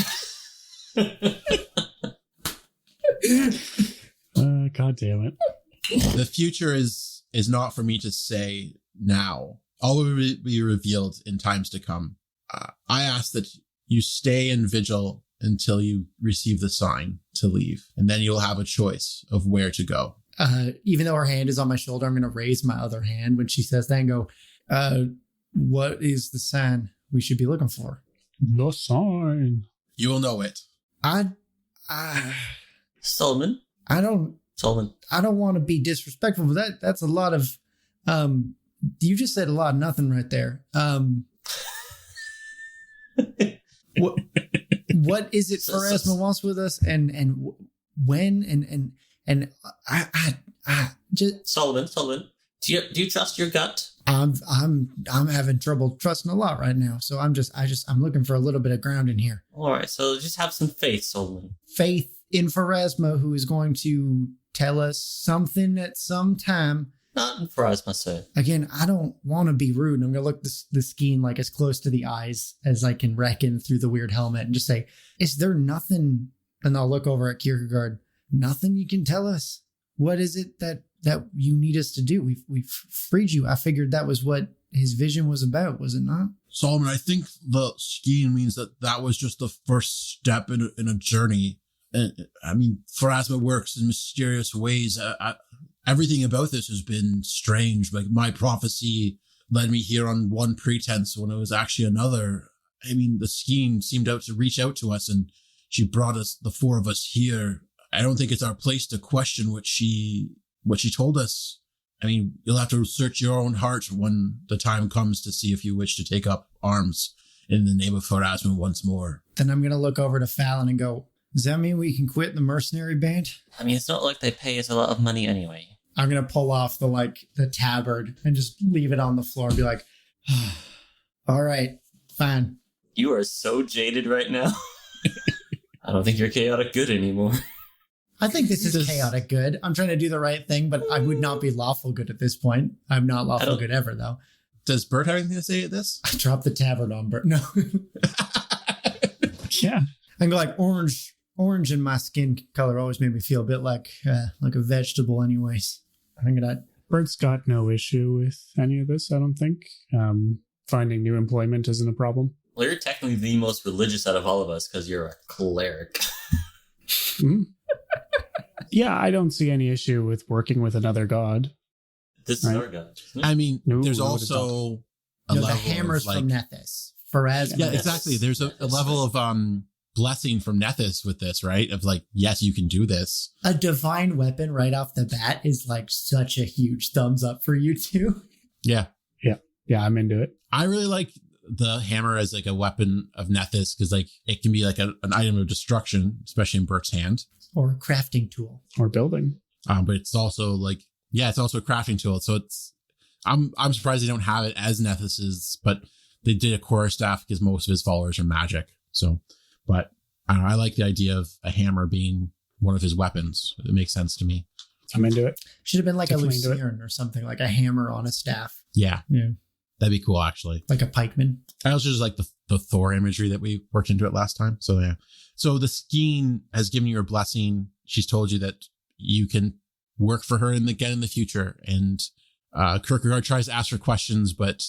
God damn it. The future is not for me to say now. All will be revealed in times to come. I ask that you stay in vigil until you receive the sign to leave, and then you'll have a choice of where to go. Even though her hand is on my shoulder, I'm going to raise my other hand when she says that and go, what is the sign we should be looking for? The sign. You will know it. Soloman? Soloman. I don't want to be disrespectful, but that's a lot of, you just said a lot of nothing right there. What is it Pharasma wants with us and when and I just Soloman, do you trust your gut? I'm having trouble trusting a lot right now. So I'm looking for a little bit of ground in here. All right, so just have some faith, Soloman. Faith in Pharasma, who is going to tell us something at some time. Not in Pharasma, sir. Again, I don't want to be rude. I'm going to look the Skeen like as close to the eyes as I can reckon through the weird helmet and just say, is there nothing? And I'll look over at Kierkegaard. Nothing you can tell us? What is it that you need us to do? We've freed you. I figured that was what his vision was about, was it not? Soloman, I think the Skeen means that was just the first step in a journey. And I mean, Pharasma works in mysterious ways. Everything about this has been strange. Like my prophecy led me here on one pretense when it was actually another. I mean, the Skeen seemed out to reach out to us and she brought us, the four of us here. I don't think it's our place to question what she told us. I mean, you'll have to search your own heart when the time comes to see if you wish to take up arms in the name of Pharasma once more. Then I'm going to look over to Falin and go, does that mean we can quit the mercenary band? I mean, it's not like they pay us a lot of money anyway. I'm going to pull off the tabard and just leave it on the floor and be like, all right, fine. You are so jaded right now. I don't think you're chaotic good anymore. I think this is chaotic good. I'm trying to do the right thing, but I would not be lawful good at this point. I'm not lawful good ever, though. Does Bert have anything to say at this? I dropped the tabard on Bert. No. Yeah. I go like orange in my skin color always made me feel a bit like a vegetable anyways. I think that Bert's got no issue with any of this, I don't think. Finding new employment isn't a problem. Well, you're technically the most religious out of all of us because you're a cleric. Mm-hmm. Yeah, I don't see any issue with working with another god. This is our god. I mean, there's also a level the hammers of, from Nethys. Pharasma. Yeah, exactly. There's a level of blessing from Nethys with this, right? Of like, yes, you can do this. A divine weapon right off the bat is like such a huge thumbs up for you two. Yeah. Yeah, I'm into it. I really like the hammer as like a weapon of Nethys because like it can be like an item of destruction, especially in Bert's hand. Or a crafting tool. Or building. But it's also like, yeah, it's also a crafting tool. So I'm surprised they don't have it as Nethys's, but they did a core staff because most of his followers are magic. So, but I don't know, I like the idea of a hammer being one of his weapons. It makes sense to me. I'm into it. Should have been like Definitely a into it. Lucerne or something, like a hammer on a staff. Yeah. Yeah. That'd be cool, actually. Like a pikeman. I also just like the Thor imagery that we worked into it last time. So yeah. So the Skeen has given you her blessing. She's told you that you can work for her again in the future. And Kierkegaard tries to ask her questions, but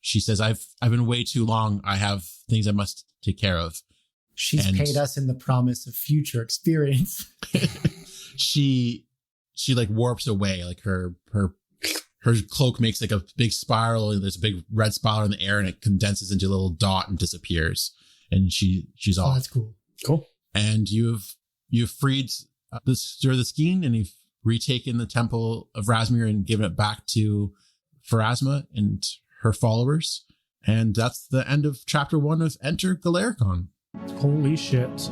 she says, I've been way too long. I have things I must take care of. She's paid us in the promise of future experience. she like warps away, like her cloak makes like a big spiral, and there's a big red spiral in the air, and it condenses into a little dot and disappears. And she's off. Oh, that's cool. Cool. And you've freed the Skeen, and you've retaken the Temple of Razmir and given it back to Pharasma and her followers. And that's the end of chapter 1 of Enter Golericon. Holy shit.